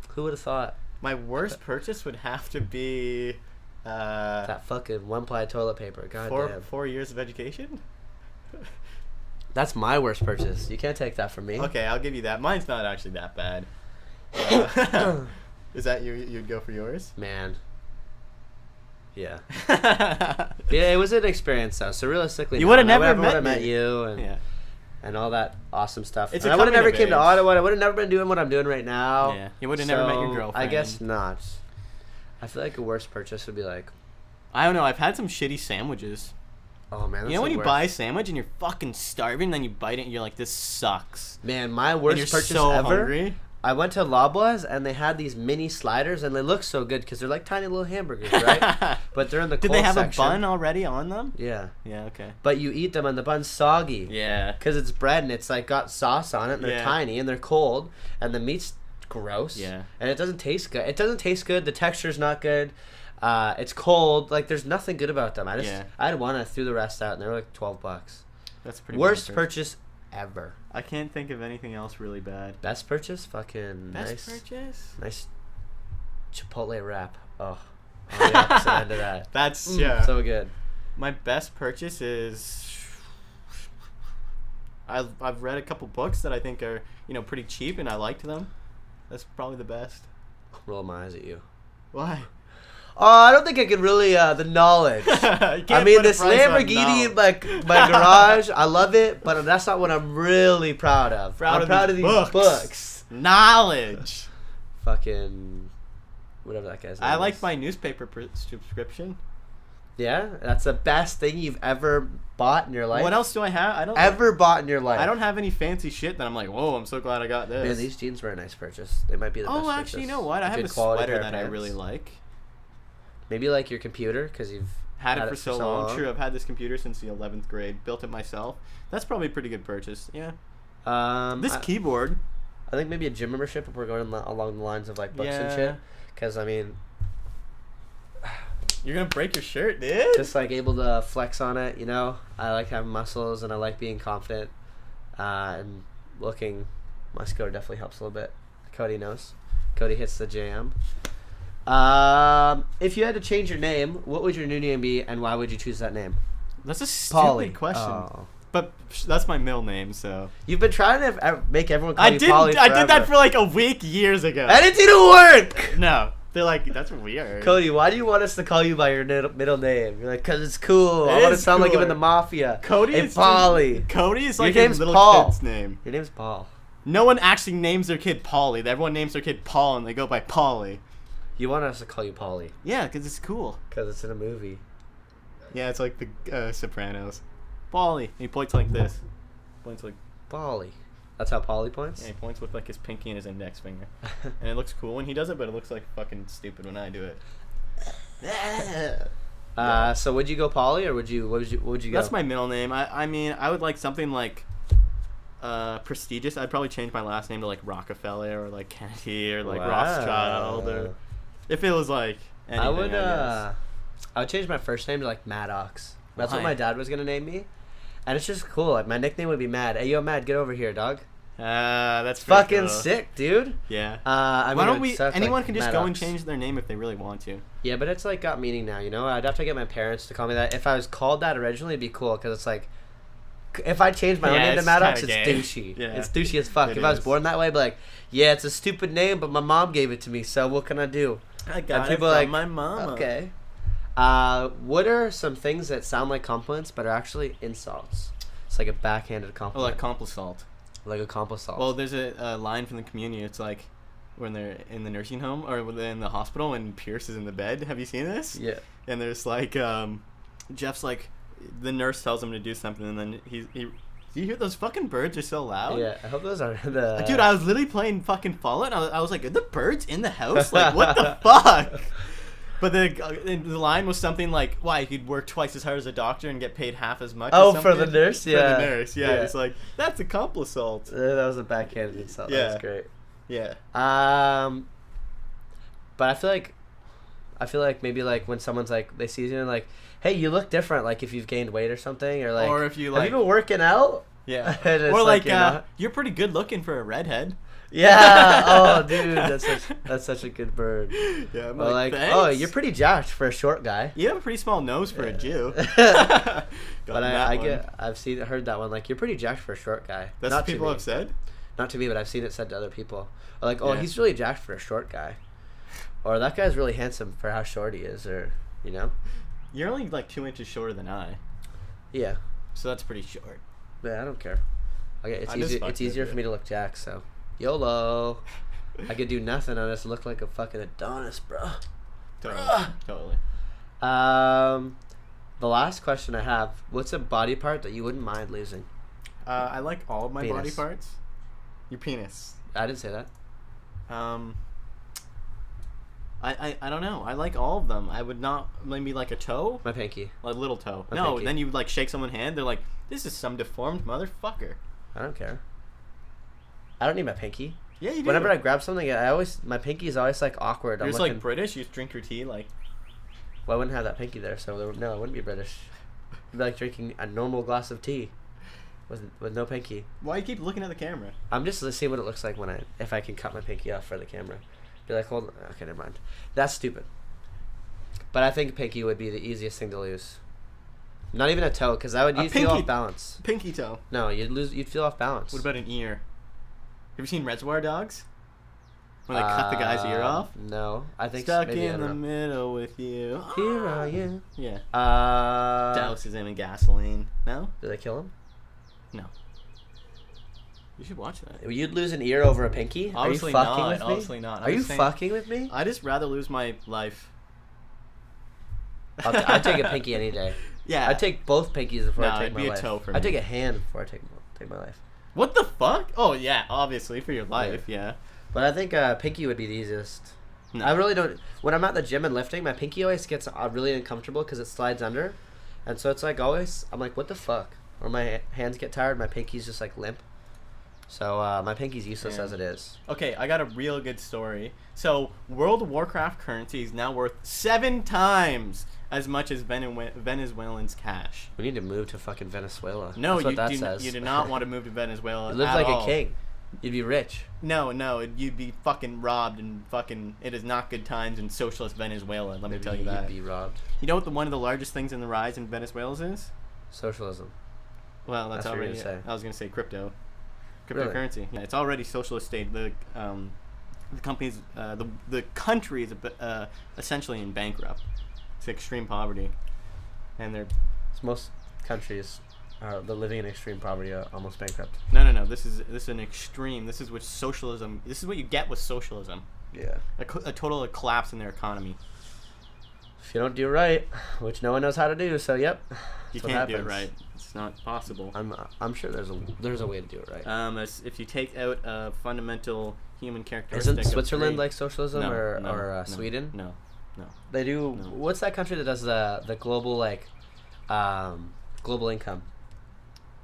Who would have thought?
My worst purchase would have to be
That fucking one-ply toilet paper. God damn.
4 years of education.
That's my worst purchase. You can't take that from me.
Okay, I'll give you that. Mine's not actually that bad. Is that you'd go for yours?
Man. Yeah. Yeah, it was an experience though. So realistically,
you would have never
met
met
you and
yeah.
and all that awesome stuff.
It's
And
a
I would have never
coming
came
of
to
age.
Ottawa. I would have never been doing what I'm doing right now.
Yeah, you would have never met your
So,
girlfriend.
I guess not. I feel like a worst purchase would be like,
I don't know. I've had some shitty sandwiches.
oh man, that's
You know when
the
you
worst.
buy a sandwich and you're fucking starving, then you bite it and you're like, this sucks.
Man, my
And
worst
you're
purchase
so
ever.
hungry.
I went to Loblaws and they had these mini sliders and they look so good because they're like tiny little hamburgers, right? But they're in the
Did
cold
they have
section.
a bun already on them?
Yeah.
Yeah. Okay.
But you eat them and the bun's soggy.
Yeah.
Because it's bread and it's like got sauce on it and they're
Yeah.
tiny and they're cold and the meat's gross.
Yeah.
And it doesn't taste good. It doesn't taste good. The texture's not good. It's cold. Like there's nothing good about them. I had one. I threw the rest out and they were like $12.
That's pretty.
Worst
bad
purchase ever.
I can't think of anything else really bad.
Best purchase? Fucking
Best purchase?
nice Chipotle wrap. Oh, on the opposite end of that.
That's
So good.
My best purchase is I've read a couple books that I think are pretty cheap and I liked them. That's probably the best.
Roll my eyes at you.
Why?
Oh, I don't think I could really the knowledge. I mean, this Lamborghini in my garage, I love it, but that's not what I'm really proud of. I'm proud of these books.
Knowledge.
Fucking whatever that guy's name
I
is.
like my newspaper subscription.
Yeah, that's the best thing you've ever bought in your life.
What else do I have? I don't
ever bought in your life.
I don't have any fancy shit that I'm like, whoa, I'm so glad I got this.
Man, these jeans were a nice purchase. They might be the best
Oh, actually, you know what? I have
Good
a
quality
sweater
pair of
that I
pants.
really like.
Maybe like your computer because you've
Had it for so long. True, I've had this computer since the 11th grade. Built it myself. That's probably a pretty good purchase. Yeah. This keyboard.
I think maybe a gym membership if we're going along the lines of like books and
Yeah.
shit. Because I mean,
You're gonna break your shirt, dude.
just like able to flex on it, you know. I like having muscles and I like being confident, and looking muscular definitely helps a little bit. Cody knows. Cody hits the jam. If you had to change your name, what would your new name be, and why would you choose that name?
That's a stupid
Polly.
question.
Oh.
But that's my middle name, so.
You've been trying to make everyone call you Polly
I
forever.
did that for like a week years ago.
And it didn't work!
No. They're like, that's weird.
Cody, why do you want us to call you by your middle name? You're like, because it's cool.
It
I want to
is
sound like I'm in
cooler.
the mafia.
Cody
Hey,
is
Polly.
Cody is
Your
like
name's
a little
Paul.
kid's name.
Your name's Paul.
No one actually names their kid Polly. Everyone names their kid Paul and they go by Polly.
You want us to call you Polly
Yeah, because it's cool.
because it's in a movie.
Yeah, it's like the Sopranos. Polly. And he points like this. Points like.
Polly. That's how Polly points?
Yeah, he points with like his pinky and his index finger. And it looks cool when he does it, but it looks like fucking stupid when I do it.
So would you go Polly or what would you go?
That's my middle name. I mean, I would like something like prestigious. I'd probably change my last name to like Rockefeller or like Kennedy or like Rothschild or if it was like anything,
I would change my first name to like Maddox. That's what
Why?
my dad was gonna name me. And it's just cool. Like my nickname would be Mad. Hey yo, Mad, get over here, dog.
That's
Fucking
cool.
sick, dude.
Yeah.
I mean,
Why
it
don't
would
we?
suck,
Anyone
like,
can just go and
Maddox.
change their name if they really want to.
Yeah, but it's like got meaning now, you know. I'd have to get my parents to call me that. If I was called that originally, it'd be cool because it's like if I change my own name to
it's
Maddox, it's
kinda gay.
douchey.
Yeah.
It's douchey as fuck.
It
If I was
is.
born that way, I'd be like, yeah, it's a stupid name, but my mom gave it to me, so what can I do?
I got it
people
from
like,
my mama.
Okay. What are some things that sound like compliments but are actually insults? It's like a backhanded
Oh,
compliment.
like complisalt.
Like a complisalt.
Well, there's a line from the Community. It's like when they're in the nursing home or when they're in the hospital and Pierce is in the bed. Have you seen this?
yeah.
And there's like Jeff's like the nurse tells him to do something and then he do you hear those fucking birds are so loud?
Yeah, I hope those are the...
Dude, I was literally playing fucking Fallout. I was like, are the birds in the house? Like, what the fuck? But the line was something like, why, you could work twice as hard as a doctor and get paid half as much
Oh,
or
for the
something?
nurse? Yeah.
For the nurse, yeah. It's like, that's a complisalt.
That was a backhanded insult.
Yeah.
That was great.
Yeah.
But I feel like maybe like when someone's like, they see you and like, hey, you look different, like if you've gained weight or something, or like,
Or if you
have
like,
you been working out?
yeah.
And it's
Or like,
you're not.
you're pretty good looking for a redhead.
Yeah. Oh, dude, that's such a good bird.
Yeah, I'm
Or like,
thanks.
oh, you're pretty jacked for a short guy.
You have a pretty small nose for a Jew.
But I've heard that one. Like, you're pretty jacked for a short guy.
That's
Not
what
to
people
me.
have said.
Not to me, but I've seen it said to other people. Or like, oh,
Yeah.
he's really jacked for a short guy. Or that guy's really handsome for how short he is, or, you know?
You're only like 2 inches shorter than I,
Yeah.
so that's pretty short.
Yeah, I don't care. Okay,
I just
it's
fucked
easier
with
for
it.
me to look jacked, so. YOLO. I could do nothing. I just look like a fucking Adonis, bro.
Totally.
The last question I have, what's a body part that you wouldn't mind losing?
I like all of my body
Penis.
parts. Your penis.
I didn't say that.
I don't know. I like all of them. I would not maybe like a toe,
My pinky.
like little toe.
My
No,
pinky.
then you would like shake someone's hand. They're like, this is some deformed motherfucker.
I don't care. I don't need my pinky.
Yeah, you do.
Whenever I grab something, my pinky is always like awkward.
You're
I'm
just
looking,
like British. You just drink your tea like.
well, I wouldn't have that pinky there, so no, I wouldn't be British. It'd be like drinking a normal glass of tea with no pinky.
Why you keep looking at the camera?
I'm just to see what it looks like if I can cut my pinky off for the camera. Be like, hold on. Okay, never mind. That's stupid. But I think pinky would be the easiest thing to lose. Not even a toe, because you'd feel
pinky.
off balance.
Pinky toe.
No, you'd feel off balance.
What about an ear? Have you seen Reservoir Dogs? When they cut the guy's ear off?
No, I think
Stuck
maybe, I
in
don't
the
know.
middle with you.
Here I am.
Yeah.
Uh,
Douses him in gasoline. No?
Did they kill him?
No. You should watch that.
You'd lose an ear over a pinky?
Obviously
Are you fucking
not.
with me?
Obviously not.
Are you fucking with me?
I just rather lose my life.
I'd take a pinky any day.
Yeah.
I'd take both pinkies before
No,
I take
it'd
my
be a
life.
toe for
I'd
me.
take a hand before I take my life.
What the fuck? Oh yeah, obviously for your life. Yeah.
But I think pinky would be the easiest.
No.
I really don't. When I'm at the gym and lifting, my pinky always gets really uncomfortable because it slides under, and so it's like always I'm like, what the fuck? Or my hands get tired, my pinky's just like limp. So my pinky's useless
Yeah.
as it is.
Okay, I got a real good story. So World of Warcraft currency is now worth 7 times as much as Venezuelans' cash.
We need to move to fucking Venezuela.
No,
That's what
you
that
do.
says.
You do not want to move to Venezuela.
You live
at
like
all.
a king. You'd be rich.
No, you'd be fucking robbed and fucking. It is not good times in socialist Venezuela. Let me tell you that.
You'd be robbed.
You know what one of the largest things in the rise in Venezuela is?
Socialism.
Well, that's
That's what you're
already.
gonna say.
I was gonna say crypto.
Really?
Cryptocurrency. Yeah, it's already socialist state. The companies, the country is essentially in bankrupt. It's extreme poverty, and they're
Most countries are living in extreme poverty, almost bankrupt.
no. This is an extreme. This is what socialism. This is what you get with socialism.
Yeah.
A total collapse in their economy.
If you don't do right, which no one knows how to do, so yep.
You
that's what
can't do it
happens.
right. It's not possible.
I'm sure there's a way to do it right.
If you take out a fundamental human characteristic.
Isn't Switzerland
of
like socialism
No,
or
no,
Sweden?
No.
They do.
No.
What's that country that does the global global income?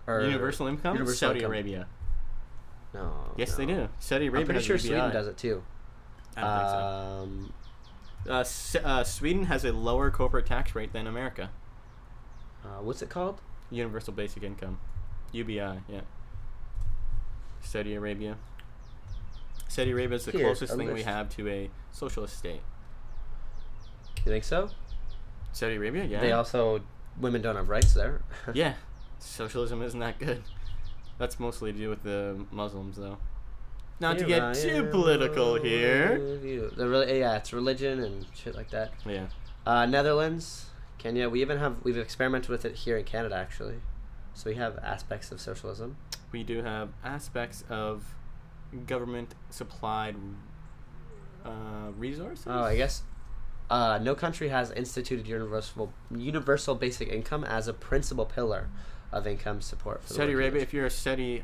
Or
Universal income?
universal
Saudi
income.
Arabia.
No.
Yes, they do. Saudi Arabia
I'm pretty
has
sure
UBI.
Sweden does it too.
I don't think so. Sweden has a lower corporate tax rate than America.
What's it called?
Universal basic income. UBI, yeah. Saudi Arabia. Saudi Arabia is the
Here,
closest
a
thing we
list.
have to a socialist state.
You think so?
Saudi Arabia, yeah.
They also women don't have rights there.
Yeah. Socialism isn't that good. That's mostly to do with the Muslims, though. Not to get too political here.
It's religion and shit like that.
Yeah.
Netherlands, Kenya. We've experimented with it here in Canada, actually. So we have aspects of socialism.
We do have aspects of government supplied resources.
Oh, I guess no country has instituted universal basic income as a principal pillar of income support for
Saudi Arabia. If you're a Saudi,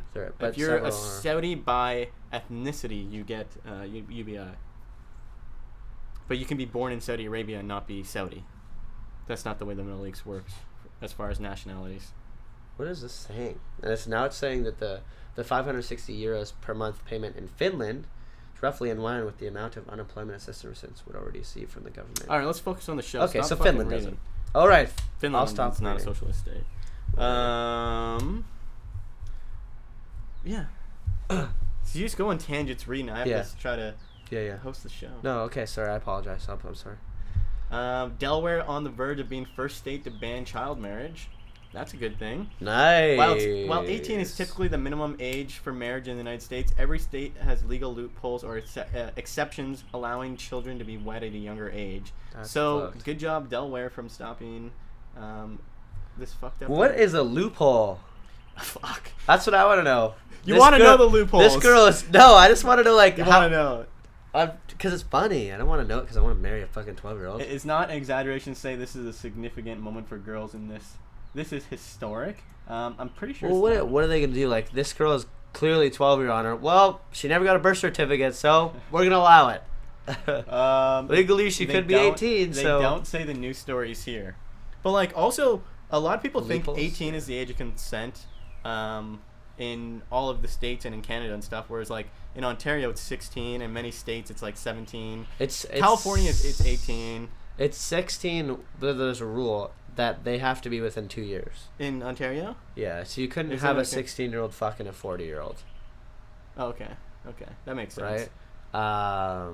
Saudi by ethnicity, you get UBI. But you can be born in Saudi Arabia and not be Saudi. That's not the way the Middle East works, as far as nationalities.
What is this saying? And it's saying that the 560 euros per month payment in Finland is roughly in line with the amount of unemployment assistance would already receive from the government.
All right, let's focus on the show.
Okay, so Finland doesn't. All right,
Finland is not a socialist state. Yeah. So you just go on tangents reading. I have to try to host the show.
No, okay, sorry. I apologize. I'm sorry.
Delaware on the verge of being first state to ban child marriage. That's a good thing.
Nice.
While 18 is typically the minimum age for marriage in the United States, every state has legal loopholes or exceptions allowing children to be wed at a younger age. That's fucked. Good job, Delaware, from stopping this fucked up.
What is a loophole?
Fuck.
That's what I want to know.
You want to know the loopholes?
This girl is... No, I just want to know, like...
You want to know it.
Because it's funny. I don't want to know it because I want to marry a fucking 12-year-old.
It's not an exaggeration to say this is a significant moment for girls in this. This is historic. I'm pretty sure.
Well, what are they gonna do? Like, this girl is clearly 12-year on her. Well, she never got a birth certificate, so we're gonna allow it. Legally, she could be 18.
They don't say the news stories here, but like also a lot of people think 18 is the age of consent in all of the states and in Canada and stuff. Whereas like in Ontario it's 16, in many states it's like 17.
It's
California it's 18.
It's 16. But there's a rule that they have to be within 2 years.
In Ontario?
Yeah, so you couldn't have a 16-year-old fucking a 40-year-old.
Oh, okay. That makes sense.
Right?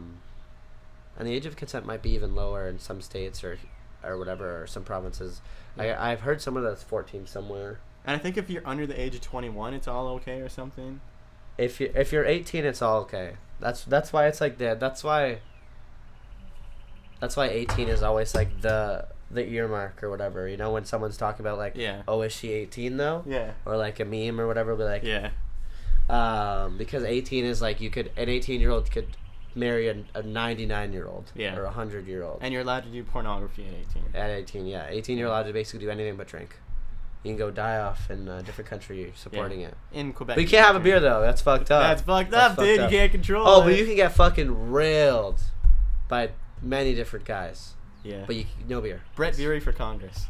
And the age of consent might be even lower in some states or whatever, or some provinces. Yeah. I've heard someone that's 14 somewhere.
And I think if you're under the age of 21, it's all okay or something.
If you're 18, it's all okay. That's why it's like that. That's why 18 is always like the earmark or whatever, you know, when someone's talking about like, oh, is she 18 though?
Yeah.
Or like a meme or whatever, will be like, because 18 is like an 18-year-old could marry a 99-year-old or a 100-year-old.
And you're allowed to do pornography at 18.
At 18, yeah. 18, you're allowed to basically do anything but drink. You can go die off in a different country supporting it.
In Quebec.
But you can't have a beer though. That's fucked up.
That's fucked up, dude. You can't control it.
Oh, but you can get fucking railed by many different guys.
Yeah.
But no beer.
Brett Veary for Congress.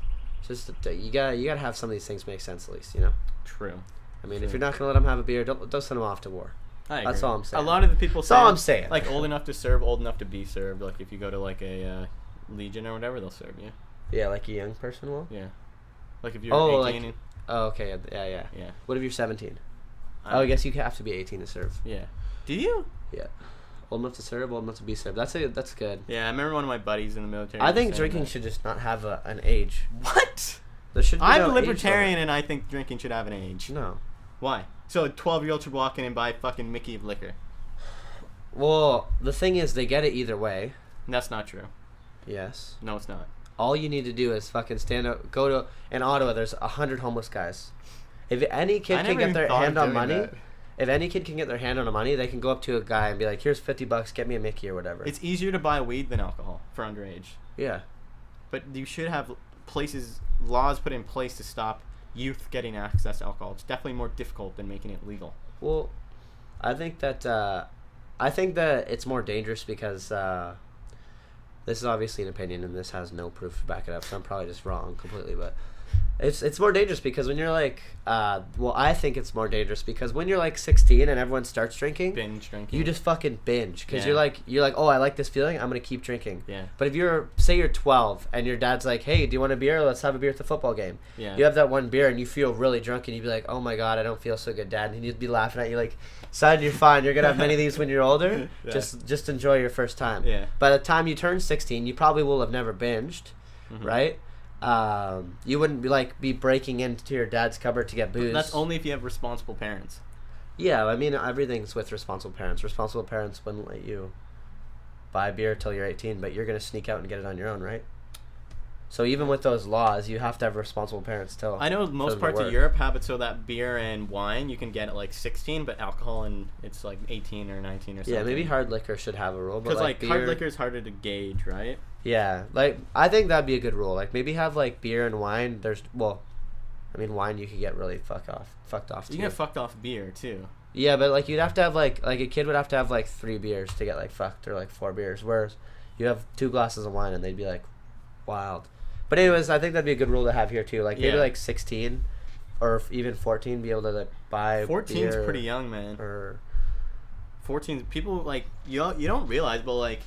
Just you gotta have some of these things make sense at least, you know.
True.
I mean, if you're not gonna let them have a beer, don't send them off to war.
I agree.
That's all I'm saying.
A lot of the people say,
that's all I'm saying.
Like old enough to serve, old enough to be served. Like if you go to like a Legion or whatever, they'll serve you.
Yeah, like a young person will.
Yeah. Like if you're 18.
Okay. Yeah. What if you're 17? I guess you have to be 18 to serve.
Yeah. Do you?
Yeah. Old enough to serve, old enough to be served. That's good.
Yeah, I remember one of my buddies in the military.
I think drinking should just not have an age.
What?
There should be
I'm
no
a libertarian and I think drinking should have an age.
No.
Why? So a 12-year-old should walk in and buy fucking Mickey of liquor.
Well, the thing is, they get it either way.
That's not true.
Yes.
No, it's not.
All you need to do is fucking stand up, go to, in Ottawa, there's 100 homeless guys. If any kid can get their hand on money, if any kid can get their hand on the money, they can go up to a guy and be like, here's $50, get me a Mickey or whatever.
It's easier to buy weed than alcohol for underage.
Yeah.
But you should have laws put in place to stop youth getting access to alcohol. It's definitely more difficult than making it legal.
Well, I think that it's more dangerous because this is obviously an opinion and this has no proof to back it up, so I'm probably just wrong completely, but it's more dangerous because when you're like I think it's more dangerous because when you're like 16 and everyone starts drinking,
binge drinking,
you just fucking binge because you're like, oh, I like this feeling, I'm gonna keep drinking.
Yeah.
But if you're 12 and your dad's like, hey, do you want a beer? Let's have a beer at the football game.
Yeah.
You have that one beer and you feel really drunk and you'd be like, oh my god, I don't feel so good, Dad, and he'd be laughing at you like, son, you're fine, you're gonna have many of these when you're older.
Yeah.
Just enjoy your first time.
Yeah.
By the time you turn 16, you probably will have never binged, right? You wouldn't be breaking into your dad's cupboard to get booze.
That's only if you have responsible parents.
Yeah, I mean, everything's with responsible parents. Responsible parents wouldn't let you buy beer till you're 18, but you're going to sneak out and get it on your own, right? So even with those laws, you have to have responsible parents still.
I know most parts of Europe have it so that beer and wine you can get at like 16, but alcohol and it's like 18 or 19 or something.
Yeah, maybe hard liquor should have a rule,
because like hard liquor is harder to gauge, right?
Yeah, like I think that'd be a good rule. Like maybe have like beer and wine. Wine you could get really fucked off.
You can get fucked off beer too.
Yeah, but like you'd have to have like a kid would have to have like 3 beers to get like fucked, or like 4 beers. Whereas you have 2 glasses of wine and they'd be like wild. But anyways, I think that'd be a good rule to have here too. Like maybe like 16 or even 14, be able to like buy
14's
beer,
pretty young, man.
Or
14, people like you don't realize, but like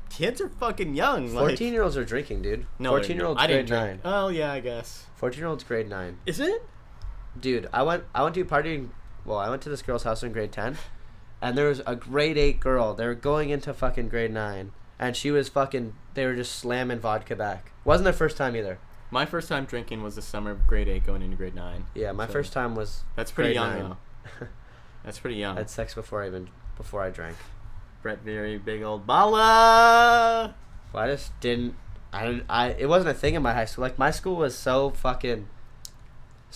kids are fucking young.
14-year-olds are drinking, dude.
No,
14-year-olds grade 9.
Oh yeah, I guess.
14-year-olds grade 9.
Is it?
Dude, I went to a party. Well, I went to this girl's house in grade 10, and there was a grade 8 girl. They were going into fucking grade 9, and she was fucking. They were just slamming vodka back. Wasn't their first time either.
My first time drinking was the summer of grade 8 going into grade 9.
Yeah, my first time was.
That's pretty young though. That's pretty young.
I had sex before I drank.
Brett Veary, big old balla.
Well, I just didn't. It wasn't a thing in my high school. Like my school was so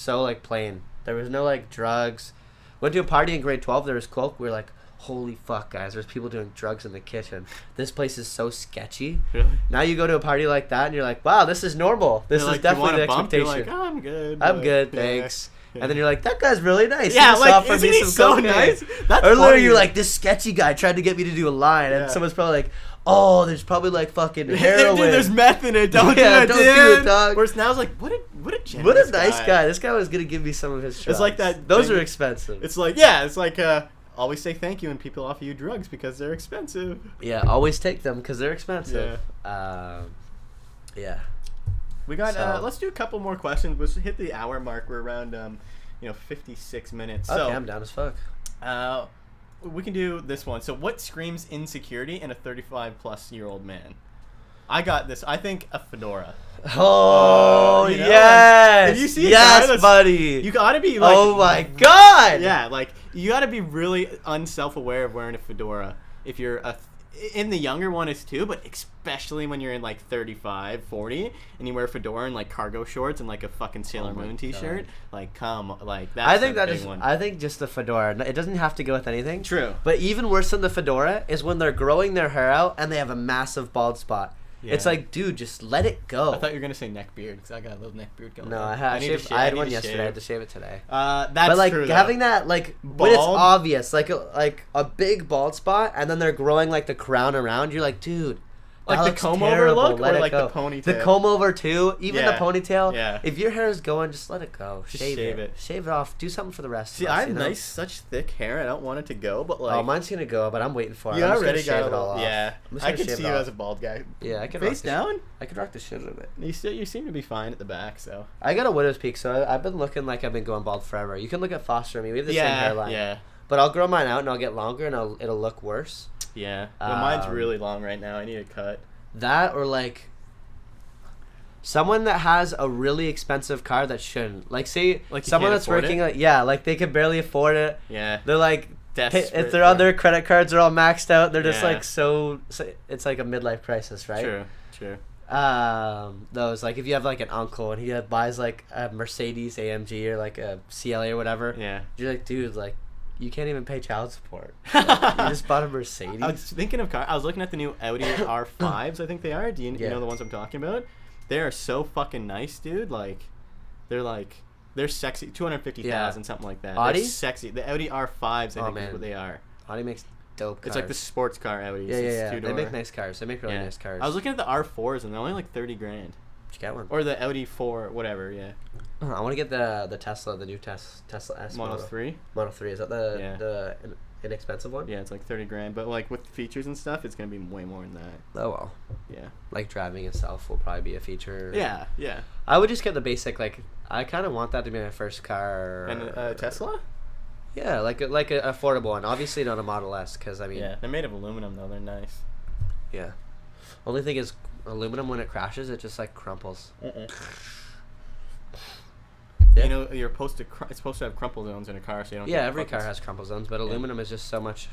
like plain. There was no like drugs. Went to a party in grade 12. There was coke. We were like, holy fuck, guys! There's people doing drugs in the kitchen. This place is so sketchy.
Really?
Now you go to a party like that, and you're like, wow, this is normal. This is definitely the expectation.
You're like, oh, I'm good.
I'm good, thanks. Yeah. And then you're like, that guy's really nice.
Yeah, like, isn't he so nice? That's
or literally, you're like, this sketchy guy tried to get me to do a line, and someone's probably like, oh, there's probably like fucking heroin.
Dude, there's meth in it. Don't do it, dog. Whereas now it's like, what a
nice guy. This guy was gonna give me some of his drugs.
It's like that.
Those are expensive.
It's like always say thank you when people offer you drugs because they're expensive.
Yeah, always take them because they're expensive. Yeah.
We got. Let's do a couple more questions. We'll hit the hour mark. We're around 56 minutes.
Okay,
so,
I'm down as fuck.
We can do this one. So, what screams insecurity in a 35-plus-year-old man? I got this. I think a fedora.
Oh, yes.
If you see a guy
buddy.
You gotta be like.
Oh my god.
Yeah, like you gotta be really unself-aware of wearing a fedora. If you're in the younger one is too, but especially when you're in like 35, 40, and you wear a fedora and like cargo shorts and like a fucking Sailor Moon t-shirt, like that's
I think just the fedora. It doesn't have to go with anything.
True.
But even worse than the fedora is when they're growing their hair out and they have a massive bald spot. Yeah. It's like, dude, just let it go.
I thought you were gonna say neck beard because I got a little neck beard going.
No, I had one yesterday. I had to shave it today.
That's
but like
true,
having that like bald? When it's obvious, like a big bald spot, and then they're growing like the crown around. You're like, dude.
Like the comb over look, or like the ponytail?
The comb over too, even the ponytail.
Yeah.
If your hair is going, just let it go.
Just shave it.
Shave it off. Do something for the rest.
See,
of us,
I have such thick hair. I don't want it to go, but like.
Oh, mine's gonna go, but I'm waiting for it.
You
I'm
already
shave it all off.
Yeah. I can see you as a bald guy.
Yeah, I can.
Face down.
I could rock the shit out of it.
You seem to be fine at the back, so.
I got a widow's peak, so I've been looking like I've been going bald forever. You can look at Foster and me. We have the same hairline.
Yeah.
But I'll grow mine out and I'll get longer and it'll look worse.
Yeah. Well, mine's really long right now. I need a cut.
That or like someone that has a really expensive car that shouldn't. Like say like someone that's working like like they can barely afford it.
Yeah.
They're like if they're on their credit cards are all maxed out, they're just like so it's like a midlife crisis, right?
True.
Those like if you have like an uncle and he buys like a Mercedes AMG or like a CLA or whatever.
Yeah.
You're like, dude, like you can't even pay child support. Like, you just bought a Mercedes.
I was thinking of I was looking at the new Audi R5s. I think they are. Do you know the ones I'm talking about? They are so fucking nice, dude. They're sexy. 250,000, something like that.
Audi?
They're sexy. The Audi R5s, I think is what they are.
Audi makes dope cars.
It's like the sports car Audis.
Yeah. They make nice cars. They make really nice cars.
I was looking at the R4s and they're only like 30 grand.
Did you get one?
Or the Audi 4, whatever. Yeah.
I want to get the Tesla, the new Tesla S
Model 3.
Model 3 is that the inexpensive one?
Yeah, it's like 30 grand, but like with features and stuff, it's gonna be way more than that.
Oh well.
Yeah.
Like driving itself will probably be a feature.
Yeah.
I would just get the basic. Like I kind of want that to be my first car.
And a Tesla?
Yeah, like an affordable one. Obviously not a Model S, because I mean.
Yeah, they're made of aluminum though. They're nice.
Yeah. Only thing is, aluminum when it crashes, it just like crumples.
You know, you're supposed to it's supposed to have crumple zones in a car, so you don't.
Yeah, every car has crumple zones, but aluminum is just so much.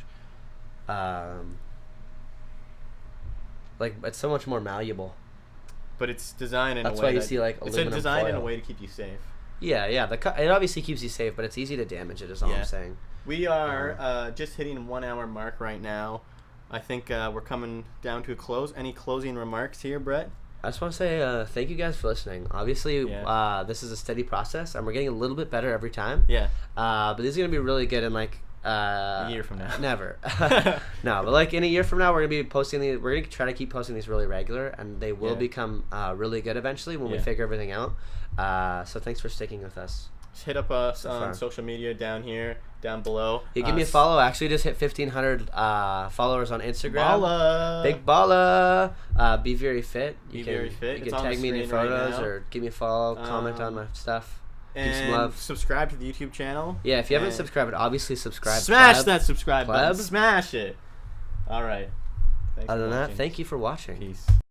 Like it's so much more malleable.
But it's designed in a way.
That's why you see like aluminum
it's designed
foil.
in a way to keep you safe.
Yeah. It obviously keeps you safe, but it's easy to damage it. Is all I'm saying.
We are just hitting 1 hour mark right now. I think we're coming down to a close. Any closing remarks here, Brett?
I just want to say thank you guys for listening. Obviously, this is a steady process, and we're getting a little bit better every time.
Yeah.
But this is gonna be really good in like
a year from now.
Never. No, but like in a year from now, we're gonna be posting these. We're gonna try to keep posting these really regular, and they will become really good eventually when we figure everything out. So thanks for sticking with us.
Just hit up us on social media down here, down below.
You give me a follow. Actually, just hit 1,500 followers on Instagram.
Balla.
Big balla. Be Veary Fit.
Very fit.
You can tag me in your photos or give me a follow. Comment on my stuff. Give some love.
Subscribe to the YouTube channel.
Yeah, if you haven't subscribed, obviously subscribe.
Smash that subscribe button. Smash it. All right.
Other than that, thank you for watching.
Peace.